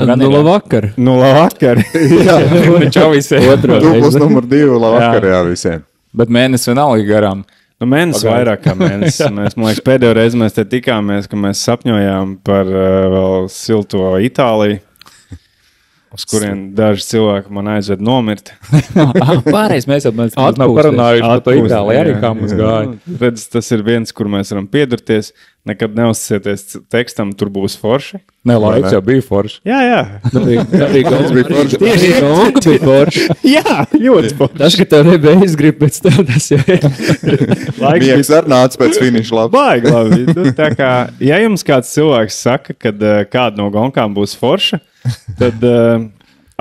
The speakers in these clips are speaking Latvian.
Labvakar. Labvakar. Jā, čau visiem. Dubls numur 2, labvakar, jā, visiem. Bet mēnesis vienalga garām. Mēnesis vairāk kā mēnesis. Man liekas, pēdējo reizi mēs te tikāmies, ka mēs sapņojām par vēl silto Itāliju, uz kurien daži cilvēki man aizved nomirt. Pārējais mēs jau nav parunājuši par to Itāliju, arī kā mums gāja. Redz, tas ir viens, kur mēs varam piedurties. Nekad neuzticieties tekstam, tur būs forši. Ne, laiks jau bija forši. Jā. Tas bija forši. Tieši gonga bija forši. Jā, ļoti forši. Tas, ka tev nebija izgrib pēc tev, tas jau ir. Miegs arī nāca pēc finiša labi. Baigi labi. Tā kā, ja jums kāds cilvēks saka, kad kāda no gonkām būs forša, tad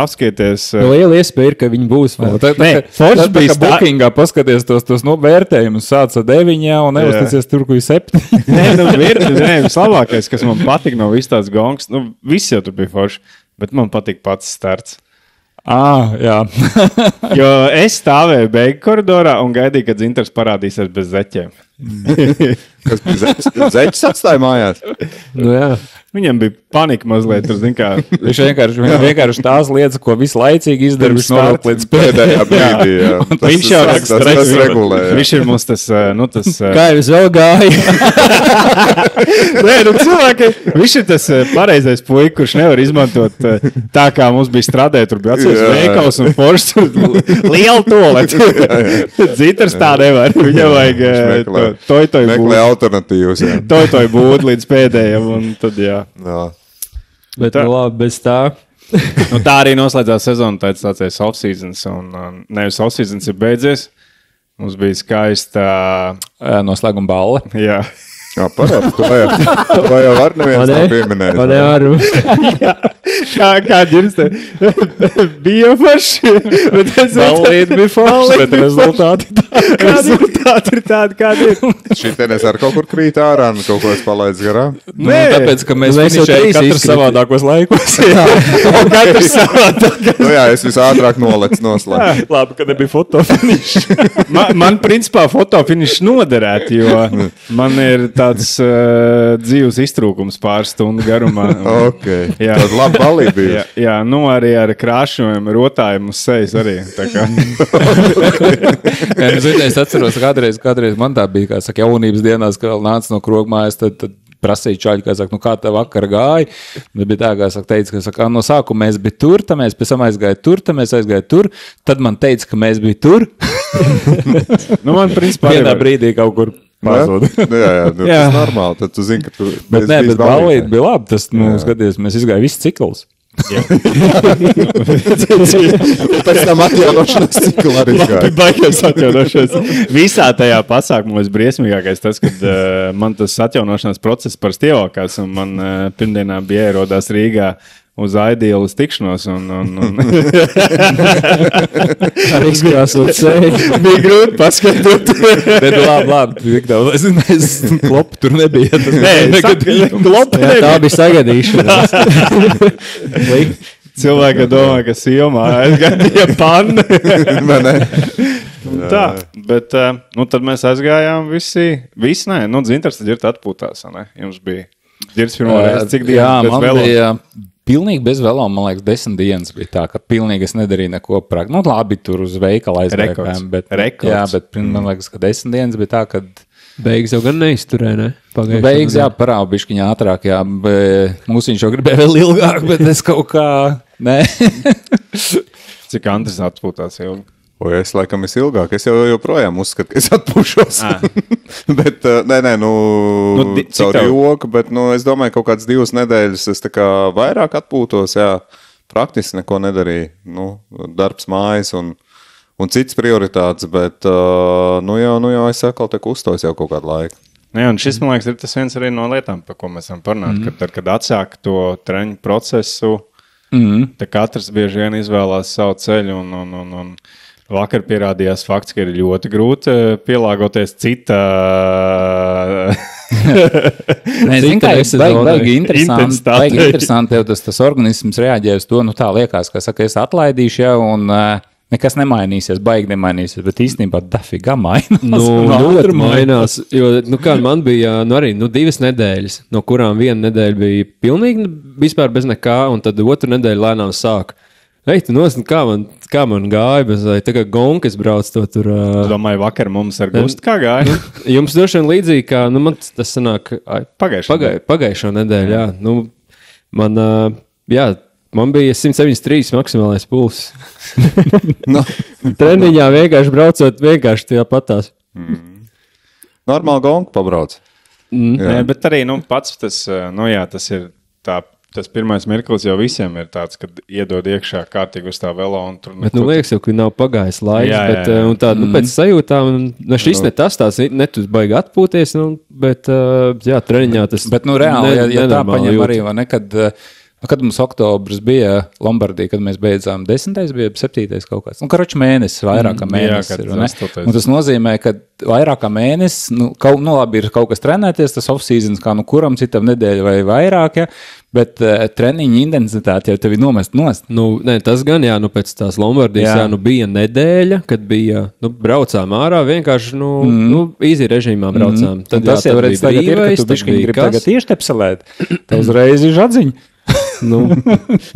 apskieties. Liela iespēja ir, ka viņi būs forši. Forši bija bookingā, paskaties tos novērtējumus, sāc ar 9 un neuzticies tur, kur ir 7. Vislabākais, kas man patika no viss tās gongas, visi jau tur bija forši, bet man patika pats starts. Jā. Jo es stāvēju beigu koridorā un gaidīju, kad Zintars parādīsies bez zeķiem. Kas bija zeķis atstāja mājās? Jā. Viņam bija panika mazliet. Viņš vienkārši tās lietas, ko visu laicīgi izdara, viņš novilk līdz pēdējā brīdī. Viņš jau tas regulē. Viņš ir mums tas... Kā jau es vēl gāju? Nē, cilvēki, viņš ir tas pareizais puika, kurš nevar izmantot tā, kā mums bija strādēt. Tur bija atceros veikals un foršs liela toleta. Zintars tā nevar. Viņam vajag toitoju būt. Meklē alternatīvas. Toitoju būt līdz pēdējiem un tad jā. Bet labi, bez tā. Tā arī noslēdzās sezona, tāds off-seasons. Nevis off-seasons ir beidzies. Mums bija skaista noslēguma balle. Jā. Jā, parāds, to jau var neviens nav pieminējis. Man nevaru. Kā ģirste? Bija forši. Ballīt bija forši, bet rezultāti ir tādi, kādi ir. Šitienes ar kaut kur krīt ārā un kaut ko es palaidu garām. Tāpēc, ka mēs finišējam katrs savādākos laikos. Katrs savādākos. Jā, es visātrāk nolec noslēgt. Labi, ka nebija fotofinišs. Man principā fotofinišs noderētu, jo man ir tāds dzīves iztrūkums pāris stundu garumā. Ok, tad labi balī bija. Jā, arī ar krāšņojumu, rotājumu uz sejas arī. Es atceros, kādreiz man tā bija, kā saka, jaunības dienās, ka vēl nāca no krogmājas, tad prasīja čaļi, kā saka, kā tev vakar gāja. Bet bija tā, kā saka, teica, ka saka, no sākuma mēs bija tur, tad mēs pēc tam aizgāja tur, tad mēs aizgāja tur, tad man teica, ka mēs bija tur. Man principā vienā brīdī kaut kur pazuda. Jā, tas normāli, tad tu zini, ka tu... Bet balīt bija labi, tas, skaties, mēs izgāja viss cikls. Pēc tam atjaunošanas ciklu arī gāja. Baigās atjaunošanas. Visā tajā pasākumā briesmīgākais tas, kad man tas atjaunošanas process parasti ievākās, un man pirmdienā bija ierodās Rīgā uz Aidielu uz tikšanos. Arī izkrāsot seju. Bija grūti paskatot. Bet labi. Es klopu tur nebija. Tā bija sagadīšanās. Cilvēki domā, ka Siomā aizgāja panna. Tā, bet tad mēs aizgājām visi nē, Zintars tad ir atpūtās, ne? Jums bija ģirs pirmo reizi, cik dienas bez velo? Jā, pilnīgi bez velo, man liekas, 10 dienas bija tā, ka pilnīgi es nedarīju neko prāk. Labi, tur uz veikala aizgājām, bet man liekas, ka 10 dienas bija tā, kad... Beigas jau gan neizturē, ne? Beigas, jā, parāda bišķiņā ātrāk, jā. Mūsiņš jau gribēja vēl ilgāk, bet es kaut kā... Nē. Cik Andris atpūtās ilgi? Es laikam es ilgāk, es jau joprojām uzskatu, ka es atpūšos. Bet, caur joku, bet, es domāju, kaut kāds 2 nedēļas es tā kā vairāk atpūtos, jā. Praktiski neko nedarīju, darbs mājas un cits prioritātes, bet, jau es atkal te kustos jau kaut kādu laiku. Jā, un šis, man liekas, ir tas viens arī no lietām, par ko mēs varam parunāt, kad atsāk to treņu procesu, te katrs bieži vien izvēlās savu ceļu un vakar pierādījās fakts, ka ir ļoti grūti pielāgoties cita... Baigi interesanti, tev tas organisms reaģē uz to, tā liekas, ka saka, es atlaidīšu, ja, un nekas nemainīsies, baigi nemainīsies, bet īstenībā dafigā mainās. Ļoti mainās, jo, kā man bija, arī 2 nedēļas, no kurām viena nedēļa bija pilnīgi vispār bez nekā, un tad otru nedēļu lēnām sāk. Tu nosni, kā man gāja, bet tā kā gonkas brauc to tur... Domāju, vakar mums ar Gustu kā gāja? Jums droši vien līdzīgi, kā, man tas sanāk... Pagājušo nedēļu, jā. Man bija 173 maksimālais puls. Treniņā vienkārši braucot, vienkārši tajā patās. Normāli gonku pabrauc. Nē, bet arī, pats tas, tas ir tā... Tas pirmais mirklis jau visiem ir tāds, kad iedod iekšā kārtīgi uz tā velo. Bet, liekas jau, ka nav pagājis laiks, bet pēc sajūtām, šis ne tas tāds, tu baigi atpūties, bet, treniņā tas... Bet, reāli, ja tā paņem arī, vai ne, kad mums oktobrs bija Lombardija, kad mēs beidzām 10. bija 7. kaut kāds. Karoči mēnesis, vairāk kā mēnesis ir, ne? Un tas nozīmē, ka vairāk kā mēnesis, labi ir kaut kas trenēties, tas off-seasons kā kuram citam nedēļa vai vairāk, ja? Bet treniņa intensitāte jau tevi nomest nost. Nē, tas gan, pēc tās Lombardijas, bija nedēļa, kad bija, braucām ārā, vienkārši, easy režīmā braucām. Tad tas jau redz tagad ir, ka tu bišķiņi grib tagad ieštepselēt. Tā uzreiz ir atziņa. Un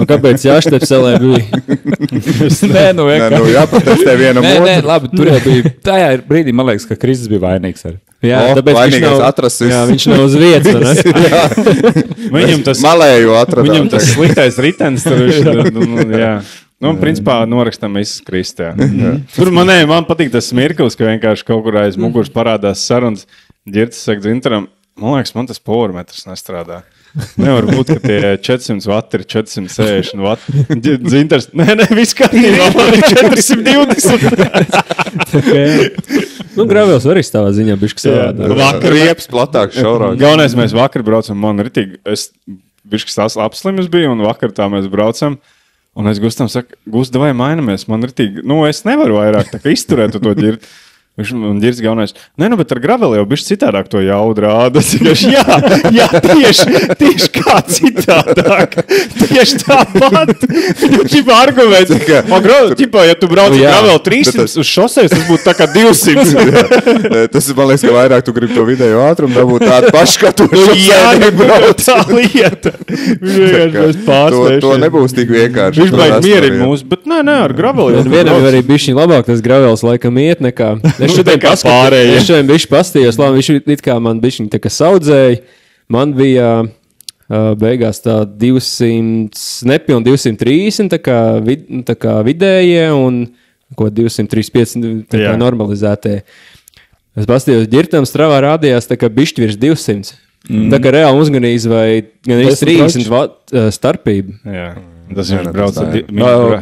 kāpēc jāštepselē bija? Jāprotestē vienam otru. Nē, labi, tur jau bija. Tajā brīdī, man liekas, ka Kristis bija vainīgs arī. Jā, tāpēc viņš nav uz vietas. Viņam tas malēju atradās. Viņam tas sliktais ritens tur principā norakstam visas Kristē. Tur man patīk tas mirklis, ka vienkārši kaut kur aiz muguras parādās sarunas. Ģirtis saka Dzintaram, man liekas, man tas powermetrs nestrādā. Nevar būt, ka tie 400 vati ir 460 vati. Dzintars, nē, viss kārtībā, man ir 420. Gravels arī stāvā ziņā bišķi savādā. Vakar rieps platāk, šaurāk. Galvenais, mēs vakar braucam, man ritīgi, es bišķi apslimis biju, un vakar tā mēs braucam, un es Gustam saku, Gust, davai mainamies, man ritīgi, es nevaru vairāk tā kā izturēt to ģirt. Un Ģirds galvenais, bet ar graveli jau bišķi citādāk to jaudu rāda. Jā, tieši kā citādāk. Tieši tāpat. Ķipa arguments. Ja tu brauc graveli 300 uz šosejas, tas būtu tā kā 200. Tas man liekas, ka vairāk tu gribi to vidējo ātrumu dabūt tādu pašu, kā tu šosejā brauc. Tā lieta. To nebūs tik vienkārši. Viņš baigi mierina mūs, bet nē, ar graveli. Vienam arī bišķi labāk tas gravels laikam iet nekā... Es šodien bišķi pastījos, labi, viņš it kā man bišķi tā kā saudzēja. Man bija beigās tā 200, nepiln 230, tā kā vidējie un ko 235 tā kā normalizētie. Es pastījos ģirtam, stravā rādījās tā kā bišķi virs 200. Tā kā reāli uzganīs vai gan 30 starpība. Jā, tas viņš brauc.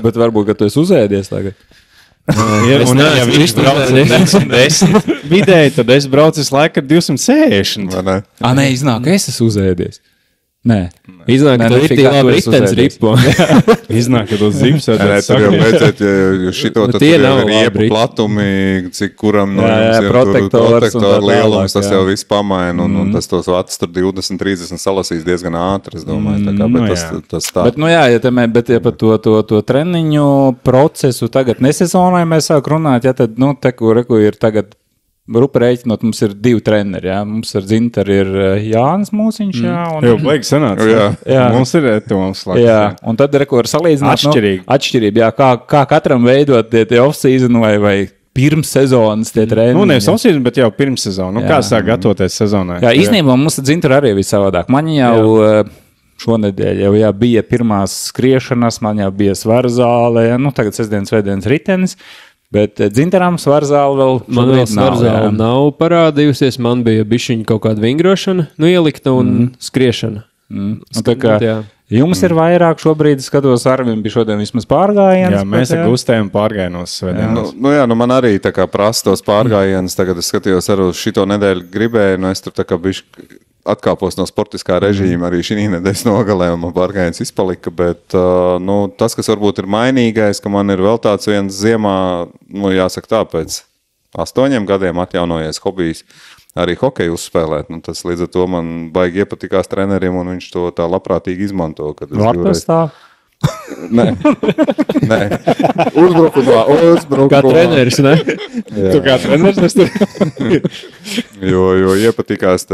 Bet varbūt, ka tu esi uzēdies tagad. Ja viņš brauc 10 vidēji, tad es braucu visu laiku ar 260. Nē, iznāk, es esmu uzēdies. Nē. Iznāk, ka ir tik labi ritens ripo. Iznāk, ka tos zips tur jau vajadzēt, ja šito tad tur jau ir riepu platumi, cik kuram no jums ir protektoru lielums, tas jau viss pamaina, un tas tos vatus tur 20-30 salasīs diezgan ātri, es domāju, tā kā, bet tas tā. Bet, ja par to treniņu procesu tagad nesezonai mēs sāk runāt, tad, teku ir tagad Rupa rēķinot, mums ir 2 treneri, jā. Mums ar Dzintaru ir Jānis Mūsiņš, jā. Jau baigi sanāca. Jā. Mums ir Toms Laks. Jā, un tad var salīdzināt. Atšķirība, jā, kā katram veidot tie off-season vai pirms sezonas tie treniņi. Nevis off-season, bet jau pirms sezonu. Kā sāk gatavoties sezonai? Jā, īstenībā mums ar Dzintaru arī bija savādāk. Man jau šonedēļ jau bija pirmās skriešanas, man jau bija svarzāle, tagad sestdienas, svētdienas ritenis. Bet Dzintaram svarzāle vēl svarzāle nav parādījusies. Man bija bišķiņa kaut kāda vingrošana, ielikta un skriešana. Tā kā jums ir vairāk šobrīd, skatos, Arvim bija šodien vismaz pārgājiens. Jā, mēs ar Gustēm pārgājienos svētdienos. Man arī tā kā prasa tos pārgājienus. Tagad es skatījos arī uz šito nedēļu gribēju, es tur tā kā bišķi atkāpos no sportiskā režīma arī šī nedēļas nogalē, un man pārgājiens izpalika, bet tas, kas varbūt ir mainīgais, ka man ir vēl tāds viens ziemā, jāsaka tā, pēc 8 gadiem atjaunojies hobijs arī hokeju uzspēlēt, tas līdz ar to man baigi iepatikās trenerim, un viņš to tā labprātīgi izmanto. Vartas tā? Nē. Uzbrukumā. Kā treneris, ne? Tu kā treneris, es tur. jo iepatikās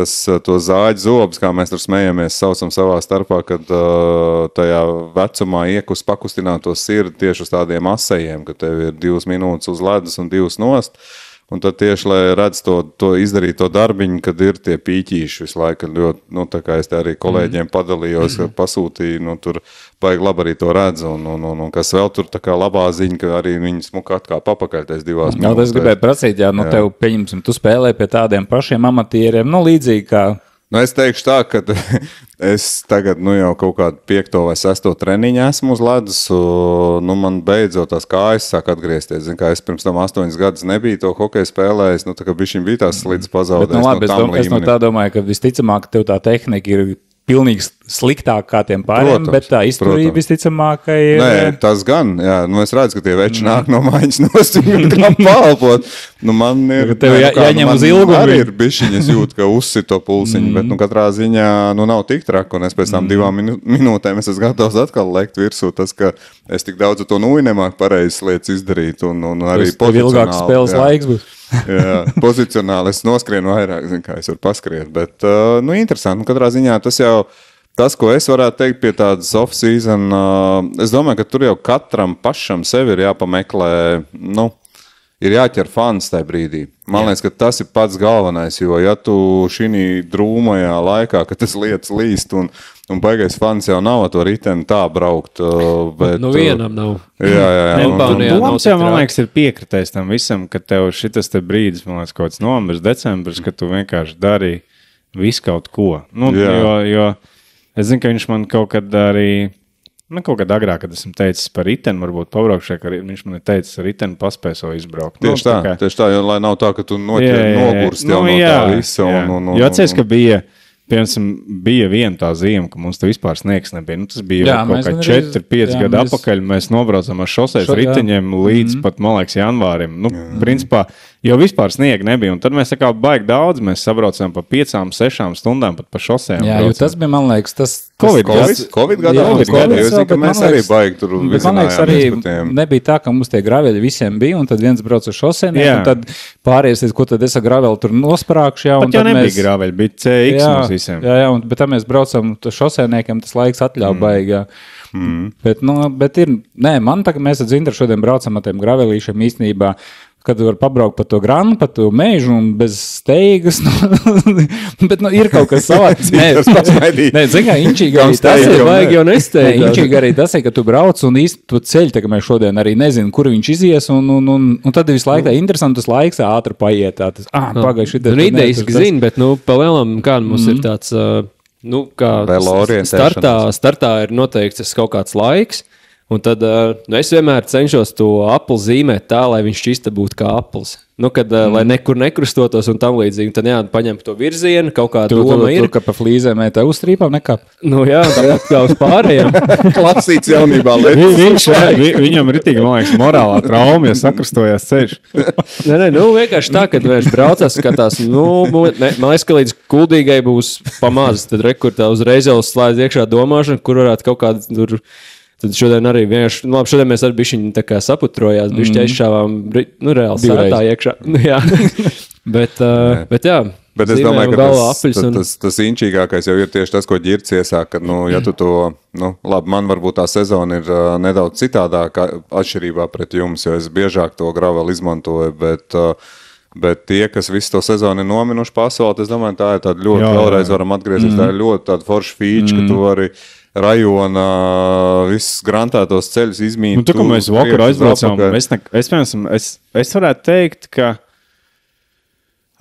to zāģi zobus, kā mēs tur smējamies, saucam savā starpā, kad tajā vecumā pakustināt to sirdi tieši uz tādiem asajiem, ka tev ir 2 minūtes uz ledus un 2 nost. Un tad tieši, lai redz to izdarīt to darbiņu, kad ir tie pīķīši visu laiku, ļoti, tā kā es te arī kolēģiem padalījos, pasūtīju, tur baigi labi arī to redz, un kas vēl tur tā kā labā ziņa, ka arī viņi smuka atkā papakaļ tais 2 minūtes. Jā, es gribēju prasīt, tev, pieņemsim, tu spēlē pie tādiem pašiem amatieriem, līdzīgi kā... Es teikšu tā, ka es tagad jau kaut kādu 5. vai 6. treniņu esmu uz ledus, man beidzot tās kājas sāk atgriezties. Zin, kā es pirms tam 8 gadus nebiju to hokeju spēlējis, tā kā bišķiņ bija tās slīdes pazaudējis. Bet, labi, es no tā domāju, ka visticamāk tev tā tehnika ir pilnīgi sliktāk kā tiem pāriem, bet tā izturība visticamāk ir... Nē, tas gan, jā, es redzu, ka tie veči nāk no mājas nostīm, kā palpot. Man ir... Tev jāņem uz ilgumu. Man arī ir bišķiņ, es jūtu, ka uzsit to pulsiņu, bet katrā ziņā nav tik traki, un es pēc tam 2 minūtēm es esmu gatavs atkal lekt virsū, tas, ka es tik daudz to nemāku pareizes lietas izdarīt, un arī pozicionāli. Ilgāks spēles laiks būs. Jā, pozicionāli es noskrienu vairāk, kā es varu paskriet, bet, interesanti, katrā ziņā tas jau, tas, ko es varētu teikt pie tādas off-season, es domāju, ka tur jau katram pašam sevi ir jāpameklē, ir jāķer fans tajā brīdī. Man liekas, ka tas ir pats galvenais, jo ja tu šī drūmajā laikā, kad tas lietas līst un baigais fans jau nav to riteni tā braukt. Bet, vienam nav. Jā. Doms jau, man liekas, ir piekritējis tam visam, ka tev šitas te brīdis, man liekas, kaut kāds novembris, decembris, ka tu vienkārši dari visu kaut ko. Jo es zinu, ka viņš man kaut kad arī, kaut kad agrāk, kad esmu teicis par riteni, varbūt pabraukšai, ka viņš man ir teicis ar riteni paspēso izbraukt. Tieši tā, jo lai nav tā, ka tu nogurst jau no tā visa. Jo atceries, ka bija viena tā ziema, ka mums te vispār sniegs nebija. Tas bija kaut kā 4-5 gadu atpakaļ. Mēs nobraucam ar šoseis riteņiem līdz pat, man liekas, janvārim. Principā, jo vispār sniega nebija. Un tad mēs tā kā baigi daudz, mēs sabraucam pa 5-6 stundām pat pa šosejām. Jā, jo tas bija, man liekas, tas... Covid gadā? Es zinu, ka mēs arī baigi tur vizinājāmies. Nebija tā, ka mums tie graveļi visiem bija, un tad viens brauc uz šosejiem, un tad pāries, ko tad es ar graveļu tur nosprākšu. Pat jau nebija graveļi, bija CX mums visiem. Jā, bet tā mēs braucam šosejniekiem, tas laiks atļauj baigi, jā. Bet ir, man tā, ka mēs ar Zintaru šodien braucam ar tiem gravelīšiem īstenībā, kad var pabraukt pa to granu, pa to mežu un bez steigas, bet ir kaut kas savāds. Zin kā, inčīgi arī tas ir, vajag jau nesteigt. Inčīgi arī tas ir, ka tu brauc un īsti tu ceļ, tā kā mēs šodien arī nezinu, kur viņš izies, un tad visu laiku tā interesantas laiks ātri paiet. Pagājuši šitie. Ideiski zini, bet, pa lielam, kā mums ir tāds, kā startā ir noteikts tas kaut kāds laiks. Un tad es vienmēr cenšos to apli zīmēt tā, lai viņš šķista būtu kā aplis. Lai nekur nekrustotos un tam līdzīgi. Tad paņem to virzienu, kaut kā doma ir. Tur, ka pa flīzēm tā uzstrīpām nekāp. Tā kā uz pārējiem. Klasīts jaunībā. Viņam ritīgi, man liekas, morālā trauma, ja sakrustojās ceļš. Vienkārši tā, kad viņš braucās, skatās, man liekas, ka līdz kuldīgai būs pamazs, tad rekurtā uzreiz jau slēdz iekšā domāšana, kur varētu kaut kādu tur... Tad šodien arī vienkārši, šodien mēs arī bišķiņi tā kā saputrojās, bišķi aizšāvām, reāli sētā iekšā. Jā. Bet jā. Bet es domāju, ka tas inčīgākais jau ir tieši tas, ko Ģirds iesāk, ka, ja tu to, labi, man varbūt tā sezona ir nedaudz citādāk atšķirībā pret jums, jo es biežāk to graveli izmantoju, bet tie, kas visu to sezonu ir nominuši pasauli, es domāju, tā ir tāda ļoti, vēlreiz varam atgriezties, tā ir ļoti tāda forša feature, ka tu vari rajona visus grantētos ceļus izmīt. Tā kā mēs vakaru aizbraucām, es varētu teikt, ka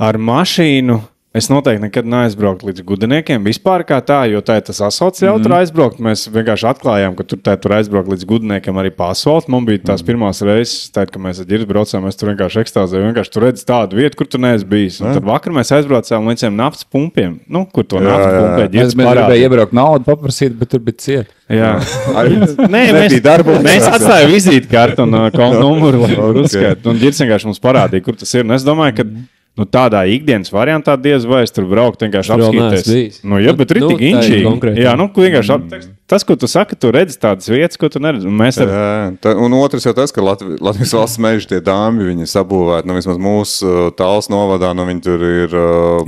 ar mašīnu es noteikti nekad neaizbrauktu līdz Gudiniekiem vispār kā tā, jo tā ir tas asfalts jau tur aizbraukt. Mēs vienkārši atklājām, ka tur aizbraukt līdz Gudiniekiem arī pa asfaltu. Man bija tās pirmās reizes, tā, ka mēs ar Ģirdu braucām, mēs tur vienkārši ekstāzēju, vienkārši tur redz tādu vietu, kur tu neesi bijis. Un tad vakar mēs aizbraucām līdz tiem naftas pumpiem, kur to naftas pumpē Ģirds parādīja. Mēs gribēja iebraukt naudu paprasīt, bet tur bija ciet. Jā. Mēs atstājām vizītkartu un numuru, lai uzskaitu. Un Ģirds vienkārši mums parādīja, kur tas ir. Un es domāju, ka tādā ikdienas variantā diez vai es tur braukt, vienkārši apskatīties. Bet ritīgi inčīgi. Jā, vienkārši tas, ko tu saki, tu redzi tādas vietas, ko tu neredzi. Un otrs jau tas, ka Latvijas valsts meži tie dāmbi, viņi sabūvēti, vismaz mūsu Tāls novadā, viņi tur ir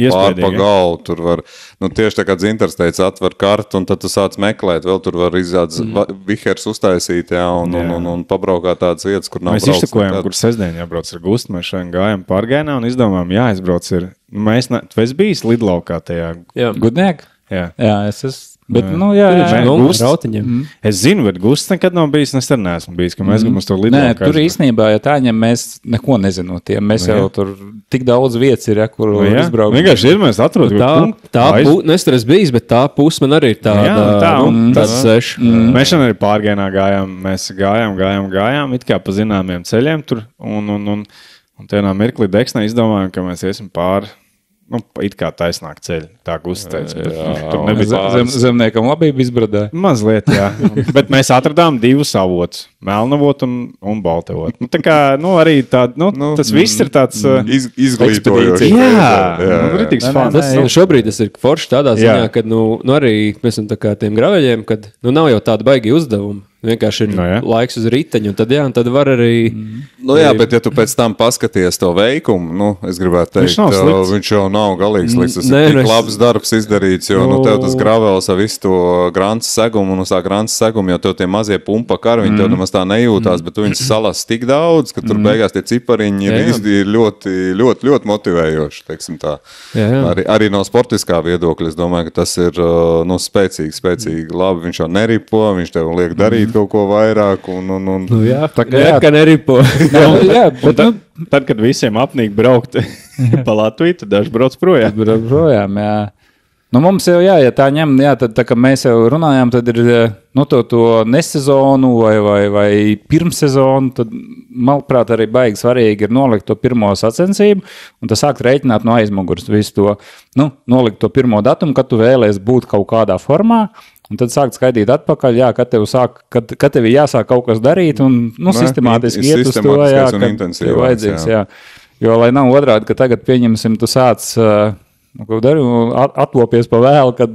pārpa galu, tur var, tieši tā kā Dzintars teica, atver kartu, un tad tu sāc meklēt, vēl tur var vihers uztaisīt, un pabraukāt tādas vietas, kur nav brauc. Mēs iztakojam, kur sestdien jābrauc ar Gustu, mēs šodien gājām pārgēnā un izdomājām, jāizbrauc ir. Tu esi bijis lidlaukā tajā? Gudniek? Jā, es esmu. Bet, es zinu, bet Gusts nekad nav bijis, es arī neesmu bijis, ka mēs gribam uz to lidlaukā. Nē, tur īstenībā, ja tā ņem, mēs neko nezinotiem. Mēs jau tur tik daudz vietas ir, kur izbraukt. Vienkārši ir, mēs atrodam. Es tur esmu bijis, bet tā puse man arī ir tāda seša. Mēs šodien arī pārgēnā gājām, mēs gājām, it kā pa zināmiem ceļiem tur, un vienā mirklī Deksnē izdomājām, ka mēs iesim pāri. It kā taisnāk ceļi, tā uzteica. Tur nebija zemniekam labība izbradē. Mazliet, jā. Bet mēs atradām divus avotus, melnavotu un baltavotu. Tā kā, arī tāda, tas viss ir tāds izglītojoši. Jā, kritiks fans. Šobrīd tas ir forši tādā ziņā, kad, arī mēs esam tā kā tiem graveļiem, kad, nav jau tāda baigi uzdevumi. Vienkārši ir laiks uz riteņu, un tad var arī... bet ja tu pēc tam paskaties to veikumu, es gribētu teikt, viņš jau nav galīgs slikts. Tas ir tik labs darbs izdarīts, jo tev tas gravels ar visu to grants segumu, un uz tā grants segumu, jo tev tie mazie pumpa karviņi, tev nemaz tā nejūtās, bet tu viņus salas tik daudz, ka tur beigās tie cipariņi ir ļoti, ļoti, ļoti motivējoši, teiksim tā. Arī no sportiskā viedokļa, es domāju, ka tas ir spēcīgi labi, viņš jau neripo, viņš tev liek darīt kaut ko vairāk. Tā kā neripo. Tad, kad visiem apnīk braukt pa Latviju, tad daži brauc projām. Jā. Mums jau, ja tā ņem, tad, tā kā mēs jau runājām, tad ir to nesezonu vai pirmsezonu, tad, manuprāt, arī baigi svarīgi ir nolikt to pirmo sacensību, un tas sākt rēķināt no aizmugures visu to, nolikt to pirmo datumu, kad tu vēlies būt kaut kādā formā, un tad sākt skaidīt atpakaļ, kad tev jāsāk kaut kas darīt, un sistemātiski iet uz to, kad tev vajadzīgs. Jā. Jo, lai nav otrādi, ka tagad pieņemsim, tu sāc atlopies pa vēlu, kad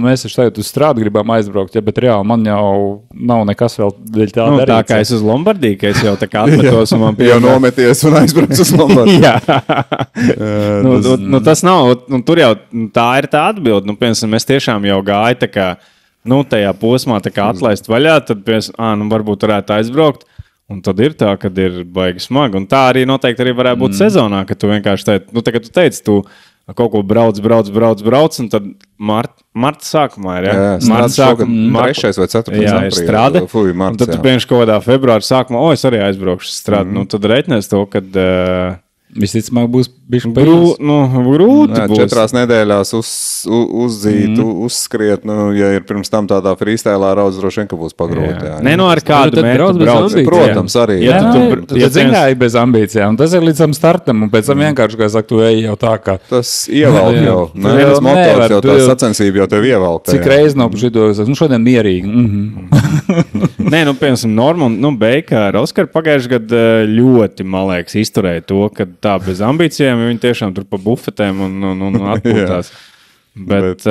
mēs tagad uz strādu gribam aizbraukt, bet reāli man jau nav nekas vēl dēļ tā darīts. Tā kā es uz Lombardiju, ka es jau tā kā atmetos un man jau nometies un aizbrauc uz Lombardiju. Jā. Tas nav, tur jau tā ir tā atbilde. Piemēram, es tiešām jau gāju tā kā, tajā posmā tā kā atlaist vaļā, tad varbūt varētu aizbraukt. Un tad ir tā, kad ir baigi smagi. Un tā arī noteikti arī varētu būt sezonā, ka tu vienkārši teici, tu kaut ko brauc, un tad marta sākumā ir, marta sākumā 3. vai 4. Jā, ir strāde. Un tad tu pienši kaut kādā februāra sākumā, es arī aizbraukšu strādi. Tad reiķinies to, kad... Visticamāk būs bišķi grūti. 4 nedēļās uzzīt, uzskriet. Ja ir pirms tam tādā freestylā raudz, droši vien, ka būs pagrūti. Ar kādu mērķi brauc. Protams, arī. Ja zināji bez ambīcijām. Tas ir līdz tam startam, un pēc tam vienkārši, kā saka, tu ej jau tā kā. Tas ievelk jau. Tas motors jau, tā sacensība jau tev ievelk. Cik reiz nav šito, šodien mierīgi. Nē, piemēram, Norma un Beika ar Oskaru pagājuši gadu ļoti, man liekas, izturēja to, ka tā bez ambīcijām, viņi tiešām tur pa bufetēm un atpūtās. Bet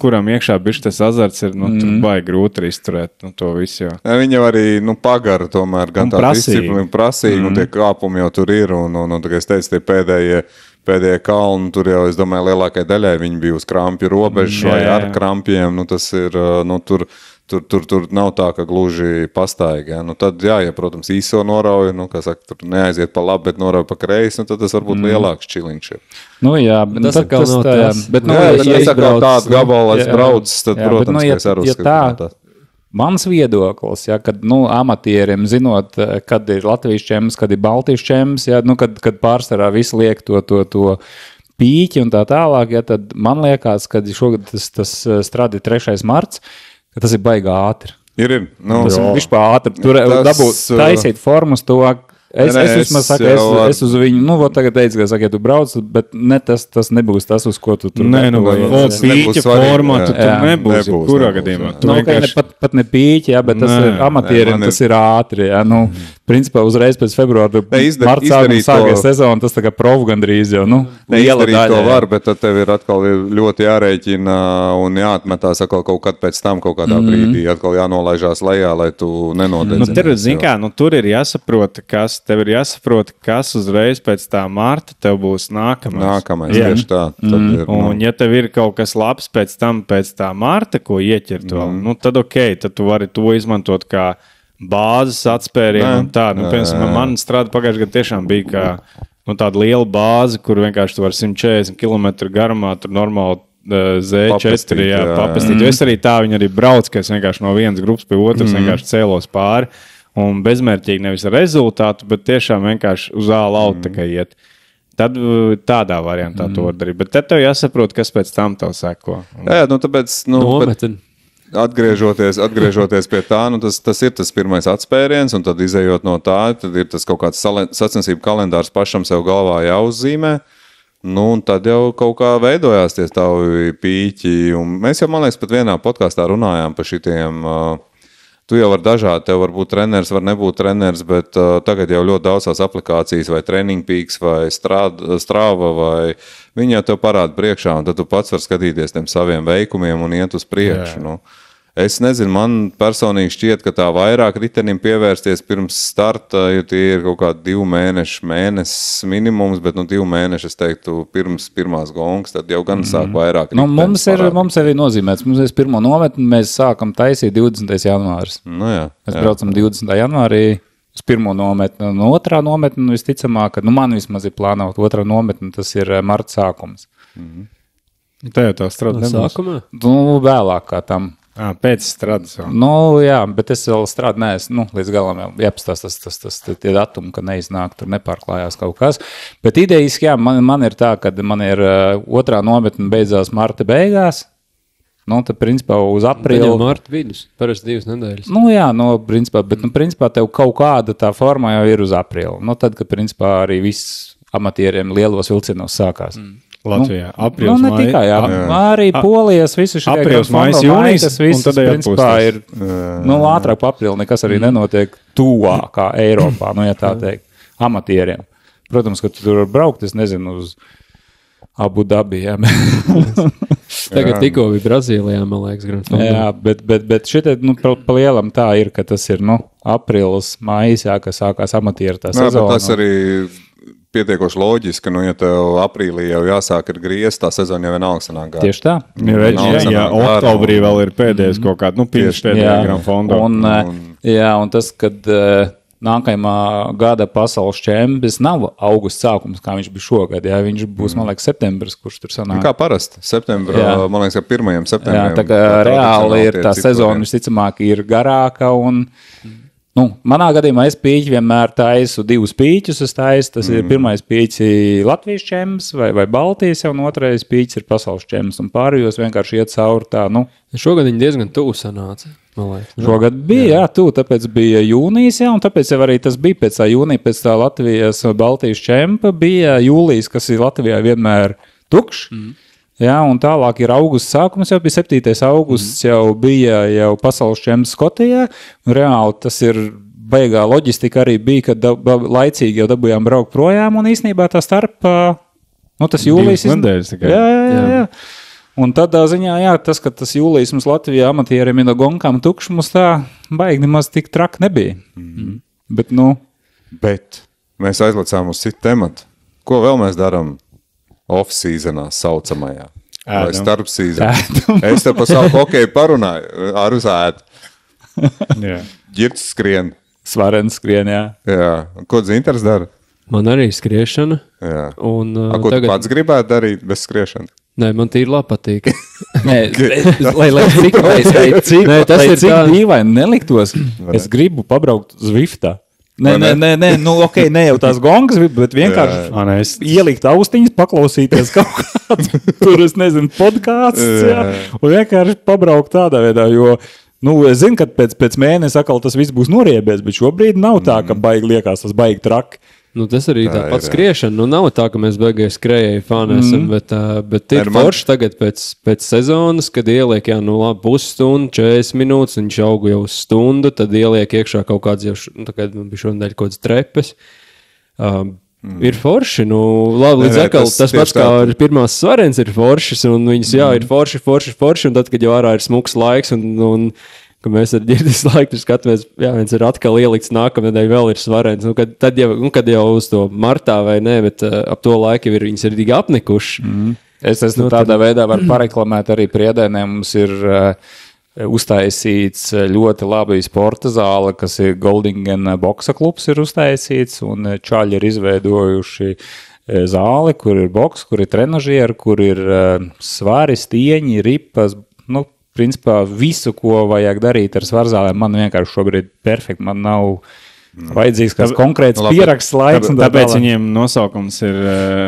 kuram iekšā bišķi tas azarts ir, tur baigi grūti izturēt to visu. Viņi jau arī, pagara tomēr, gan tā disciplīna prasīgi, un tie kāpumi jau tur ir, un tā kā es teicu, tie pēdējie kalni, tur jau, es domāju, lielākai daļai viņi bija uz krampju robežu vai ar krampjiem, tas ir, Tur nav tā, ka gluži pastaigi. Ja? Tad, protams, īso norauju, kā saka, tur neaiziet pa labi, bet norauju pa kreisi, tad tas varbūt lielāks čiliņš ir. Jā, bet tas atkal nav tās. Ja es atkal tādu gabalu braucu, tad, protams, ka es arī uzskatu. Mans viedoklis, kad amatieriem zinot, kad ir Latvijas čemps, kad ir Baltijas čemps, kad pārsvarā visi liek to pīķi un tā tālāk, tad man liekas, kad šogad tas strādi 3. marts, ka tas ir baigi ātri. Ir. Tas ir vispār ātri. Tur dabūt taisīt formas to. Es uz viņu, tagad teicu, ka ja tu brauc, bet tas nebūs tas, uz ko tu tur. Pīķa formā tu tur nebūs. Kurā gadījumā? Pat ne pīķi, bet tas ir amatieriem, tas ir ātri. principā uzreiz pēc februāra marta sākuma sākās sezona, tas tā kā provu gandrīz jau, izdarīt to var, bet tad tev ir atkal ļoti jārēķina un jāatmetās atkal kaut kad pēc tam, kaut kādā brīdī, atkal jānolaižās lejā, lai tu nenodedzināsi. Tur ir jāsaprot, kas uzreiz pēc tā marta tev būs nākamais. Tieši tā. Un ja tev ir kaut kas labs pēc tā marta, ko ieķert vēl, tad tad tu vari to izmantot kā bāzes atspērienu un tā. Piemēram, man strāda pagājušajā gadā tiešām bija kā tāda liela bāze, kur vienkārši tu vari 140 km garumā, tur normāli Z4 papastīt. Es arī tā viņi arī brauc, ka es vienkārši no vienas grupas pie otras vienkārši cēlos pāri un bezmērķīgi nevis ar rezultātu, bet tiešām vienkārši uz ālautu tā kā iet. Tad tādā variantā to var darīt. Bet tad tev jāsaprot, kas pēc tam tev seko. Jā, tāpēc... Atgriežoties pie tā, tas ir tas pirmais atspēriens, un tad izējot no tā, tad ir tas kaut kāds sacensību kalendārs pašam sev galvā jāuzzīmē, un tad jau kaut kā veidojās tie tavi pīķi, un mēs jau, man liekas, pat vienā podkāstā runājām par šitiem, tu jau var dažādi, tev var būt treneris, var nebūt treneris, bet tagad jau ļoti daudzās aplikācijas, vai Training Peaks, vai Strava, vai viņi jau tev parāda priekšā, un tad tu pats var skatīties tiem saviem veikumiem un iet uz priekšu. Es nezinu, man personīgi šķiet, ka tā vairāk ritenim pievērsties pirms starta, jo tie ir kaut kādi 2 mēnesis minimums, bet 2 mēneši, es teiktu, pirms pirmās gongas, tad jau gan sāk vairāk ritenis parādīt. Mums ir nozīmēts, mums ir pirmo nometni, mēs sākam taisīt 20. janvāris. Mēs braucam 20. janvārī uz pirmo nometni, un otrā nometni, visticamāk, ka man vismaz ir plānot otrā nometni, tas ir marta sākums. Tā jau tā strādā sākumā? Vēlāk kā tam. Pēc strādas jau. Jā, bet es vēl strādu, līdz galam jau jāpastās tie datumi, ka neiznāk, tur nepārklājās kaut kas. Bet idejiski, man ir tā, kad man ir otrā nometne beidzās marta beigās, tad principā uz aprīli. Viņam marta vidus, parasti 2 nedēļas. Principā tev kaut kāda tā forma jau ir uz aprīli. Tad, kad principā arī viss amatieriem lielos vilcienos sākās. Latvijā. Aprīlis, ne tikai, arī Polijas, visu šī aprīlis, mājas, jūnijas, tas viss, principā, ir ātrāk pa aprīli, nekas arī nenotiek tuvākā Eiropā, ja tā teikt, amatieriem. Protams, ka tu tur var braukt, es nezinu, uz Abu Dabi, Tagad tikko bija Brazīlijā, man liekas, Grand Fondā. Jā, bet šitie, pa lielam tā ir, ka tas ir, aprīlis, mājas, kas sākās amatieri tā sezona. Bet tas arī pietiekoši loģiski, ja tev aprīlī jau jāsāk ir griezt, tā sezona jau vienalga sanāk gāja. Tieši tā. Ja oktobrī vēl ir pēdējais kaut kāds, pēdējā Grand Fondā. Un tas, kad nākamā gada pasaules čempions nav augusta sākums, kā viņš bija šogad, viņš būs, man liekas, septembris, kurš tur sanāk. Kā parasti, man liekas, ka 1. septembrim. Jā, tā kā reāli ir tā sezona, visticamāk, ir garāka un... manā gadījumā es pīķi vienmēr taisu 2 pīķus, tas ir pirmais pīķi Latvijas čemps vai Baltijas, un otrais pīķis ir pasaules čemps, un pārējos vienkārši iet cauri tā, Šogad viņi diezgan tuvu sanāca, man liekas. Šogad bija, tuvu, tāpēc bija jūnijas, un tāpēc jau arī tas bija pēc tā jūnija, pēc tā Latvijas Baltijas čempa, bija jūlijas, kas ir Latvijā vienmēr tukšs. Jā, un tālāk ir augusts sākums, jau bija 7. augusts, jau bija pasaules čemps Skotijā, un reāli tas ir baigā loģistika arī bija, kad laicīgi jau dabūjām braukt projām, un īstenībā tā starp, tas jūlijas... 2 nedēļas tikai. Jā. Un tādā ziņā, tas, ka tas jūlijas mums Latvijā amatieriem ir no gonkām tukšs, mums tā baigi nemaz tik traki nebija. Bet mēs aizlicām uz citu tematu. Ko vēl mēs darām? Off-seasonā saucamajā. Vai starp-seasonā. Es te par savu hokeju parunāju. Ar uzētu. Ģirts skrien. Svarens skrien, jā. Ko Zintars dara? Man arī skriešana. Jā. Un, ko tu pats gribētu darīt bez skriešana? Nē, man tīri labi patīk. lai cik dīvaini neliktos, es gribu pabraukt Zwiftā. Nē, ne jau tās gongas, bet vienkārši ielikt austiņas, paklausīties kaut kādu, tur es nezinu, podkāsts, un vienkārši pabraukt tādā veidā, jo, es zinu, ka pēc mēnesi atkal tas viss būs noriebies, bet šobrīd nav tā, ka baigi liekas, tas baigi traki. Tas arī tāpat skriešana. Nav tā, ka mēs beigās skrējēji fani esam, bet ir forši tagad pēc sezonas, kad ieliek, pusstundu, 40 minūtes, viņš auga jau stundu, tad ieliek iekšā kaut kāds jau, tagad man bija šodien kaut kāds trepes. Ir forši, labi, līdz atkal tas pats kā pirmās svarens ir foršas, un viņas, ir forši, un tad, kad jau ārā ir smuks laiks, un ka mēs ar ģirdes laiku skatāmies, viens ir atkal ielikts nākamnedēļ vēl ir svarens. Kad jau uz to martā vai ne, bet ap to laiku viņas ir tik apnikuši. Es tādā veidā varu pareklamēt arī Priedēnē. Mums ir uztaisīts ļoti labi sporta zāle, kas ir Goldingen boksa klubs ir uztaisīts, un čaļi ir izveidojuši zāli, kur ir boks, kur ir trenažieri, kur ir svari, stieņi, ripas, principā visu, ko vajag darīt ar svarzālēm, man vienkārši šobrīd perfekti, man nav vajadzīgs kāds konkrēts pieraksts laiks. Tāpēc viņiem nosaukums ir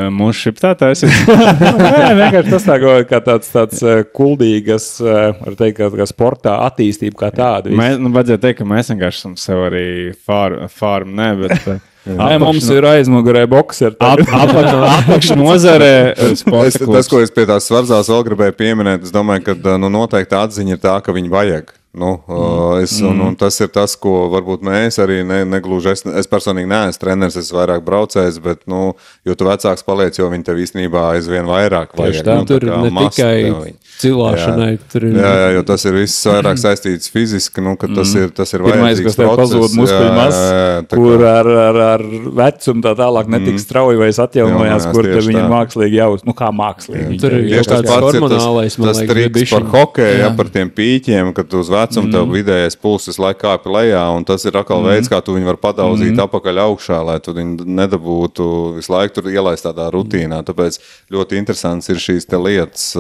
mūsu šiptātājs. Vienkārši tas tā kā tāds kuldīgas, var teikt, kā sportā attīstība kā tāda. Vajadzēja teikt, ka mēs vienkārši esam sev arī farm, ne, bet... Mums ir aizmugurē bokseri. Apakš nozarē sporta klubs. Tas, ko es pie tās svarzās vēl gribēju pieminēt, es domāju, ka noteikti atziņa ir tā, ka viņi vajag. Un tas ir tas, ko varbūt mēs arī negluži, es personīgi neesmu treneris, es vairāk braucējs, bet, jo tu vecāks paliec, jo viņi tev īstenībā aizvien vairāk vajag. Tā, tur ne tikai cilāšanai. Jā, jo tas ir viss vairāk saistīts fiziski, ka tas ir vajadzīgs. Pirmais, kas tev pazūd muskuļu masa, kur ar vecumu tā tālāk netiks strauji vai es atjaunojās, kur te viņi mākslīgi jau, kā mākslīgi. Tur ir kaut kāds hormonālais, man liekas, triks par hokeju, par tiem pīķiem, kad tu uz vecumu tev vidējais pulss laika kāpi lejā, un tas ir atkal veids, kā tu viņu var padauzīt apakaļ augšā, lai tu viņu nedabūtu visu laiku tur ielaist tādā rutīnā. Tāpēc ļoti interesants ir šīs te lietas,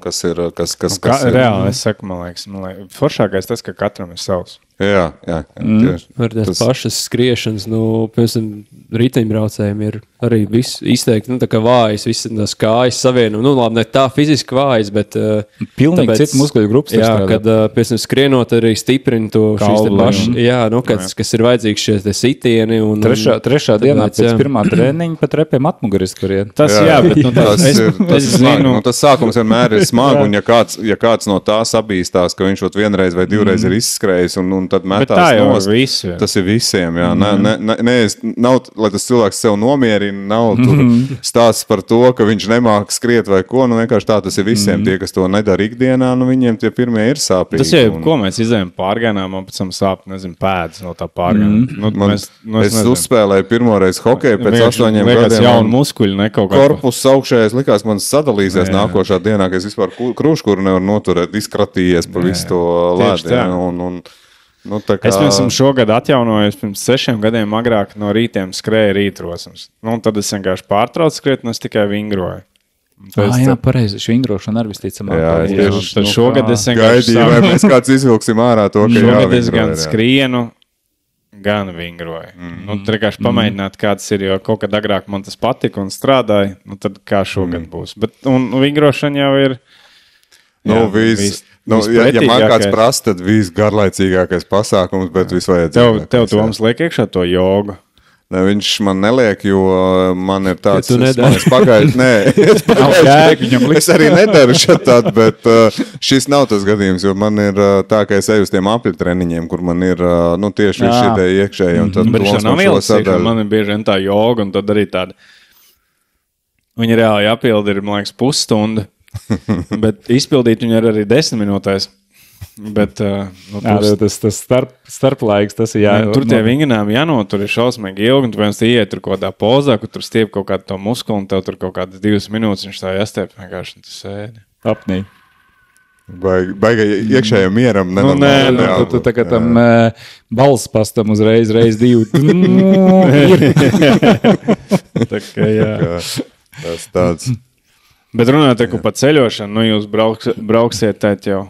kas ir... Reāli, es saku, man liekas, foršākais tas, ka katram ir savs. Jā. Ar tās pašas skriešanas, piemēram, riteņbraucējiem ir arī viss izteikti, tā kā vājas, visas tās kājas savienot. Labi, ne tā fiziski vājas, bet... Pilnīgi citu muskuļu grupas. Jā, kad, piemēram, skrienot arī stiprina to šīs te pašas, kas ir vajadzīgs šie te sitieni. Trešā dienā pēc pirmā treniņa pat repiem atmuguris kurien. Tas, tas sākums vienmēr ir smagi, un ja kāds no tā sabīstās, ka viņš vienreiz vai divreiz ir izskrējis, un tad metās nost. Tas ir visiem, jā. Nav, lai tas cilvēks sev nomierina, nav tur stāsts par to, ka viņš nemāk skriet vai ko, vienkārši tā tas ir visiem. Tie, kas to nedara ikdienā, viņiem tie pirmie ir sāpīgi. Tas jau, ko mēs izējām pārgānā, man pēc tam sāp, pēdas no tā pārgānā. Es uzspēlēju pirmoreiz hokeju pēc 8 gadiem. Jaunu muskuļu, ne kaut kā. Korpus augšējais likās, man sadalīsies nākošā dienā, ka es vispār krūškuru nevaru noturēt, izkratījies pa visu to lēdi. Es šogad atjaunojos pirms 6 gadiem agrāk no rītiem skrēja rītrosums. Tad es vienkārši pārtraucu skriet, un es tikai vingroju. Jā, pareizi, vingrošana arī visticamāk. Tad šogad es vienkārši gaidīju, vai mēs kāds izvilksim ārā to, ka šogad es gan skrienu, gan vingroju. Tad vienkārši pamēģināt, kāds ir, jo kaut kad agrāk man tas patika un strādāja, tad kā šogad būs. Un vingrošana jau ir... Ja man kāds prasa, tad visgarlaicīgākais pasākums, bet visvajadzīgākais. Tev Toms liek iekšā to jogu? Ne, viņš man neliek, jo man ir tāds... Ja tu nedari. Es arī nedaru šatāt, bet šis nav tas gadījums, jo man ir tā, ka es eju uz tiem apļutreniņiem, kur man ir tieši šitie iekšēji. Bet šā nav ielasīga, man ir bieži vien tā joga, un tad arī tāda... Viņa reāli jāpilda ir, man liekas, pusstunda. Bet izpildīt viņu arī 10 minūtēs. Bet, tas starplaiks, tas ir tur tie vinginājumi jānotur ir šausmīgi ilgi, un tu viens ieiet tur kaut kādā pozā, kur tur stiep kaut kādu to muskulu, un tev tur kaut kādas 2 minūtes viņš tā jāstiep, vienkārši tu sēdi. Apnī. Baigā iekšējiem mieram. Tu tā kā tam balspastam uzreiz 2. Tā kā jā. Tas tāds. Bet runājot pa ceļošanu, jūs brauksiet tēt jau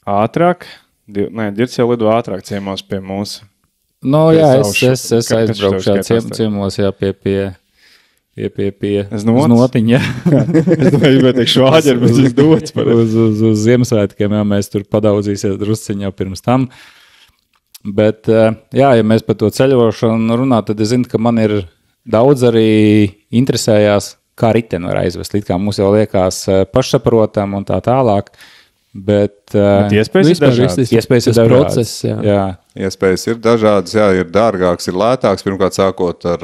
ātrāk? Ģirds jau lido ātrāk ciemos pie mūsu. Es aizbraukšu ciemos pie notiņa. Es domāju, ka švāģeri mēs izdots par uz Ziemassvētkiem, mēs tur padaudzīsies drusciņā pirms tam. Bet, ja mēs par to ceļošanu runā, tad es zinu, ka man ir daudz arī interesējās, kā riteni var aizvest. It kā mums jau liekas pašsaprotam un tā tālāk. Bet iespējas ir dažādas. Iespējas ir dažādas. Jā. Iespējas ir dažādas, jā, ir dārgāks, ir lētāks, pirmkārt sākot ar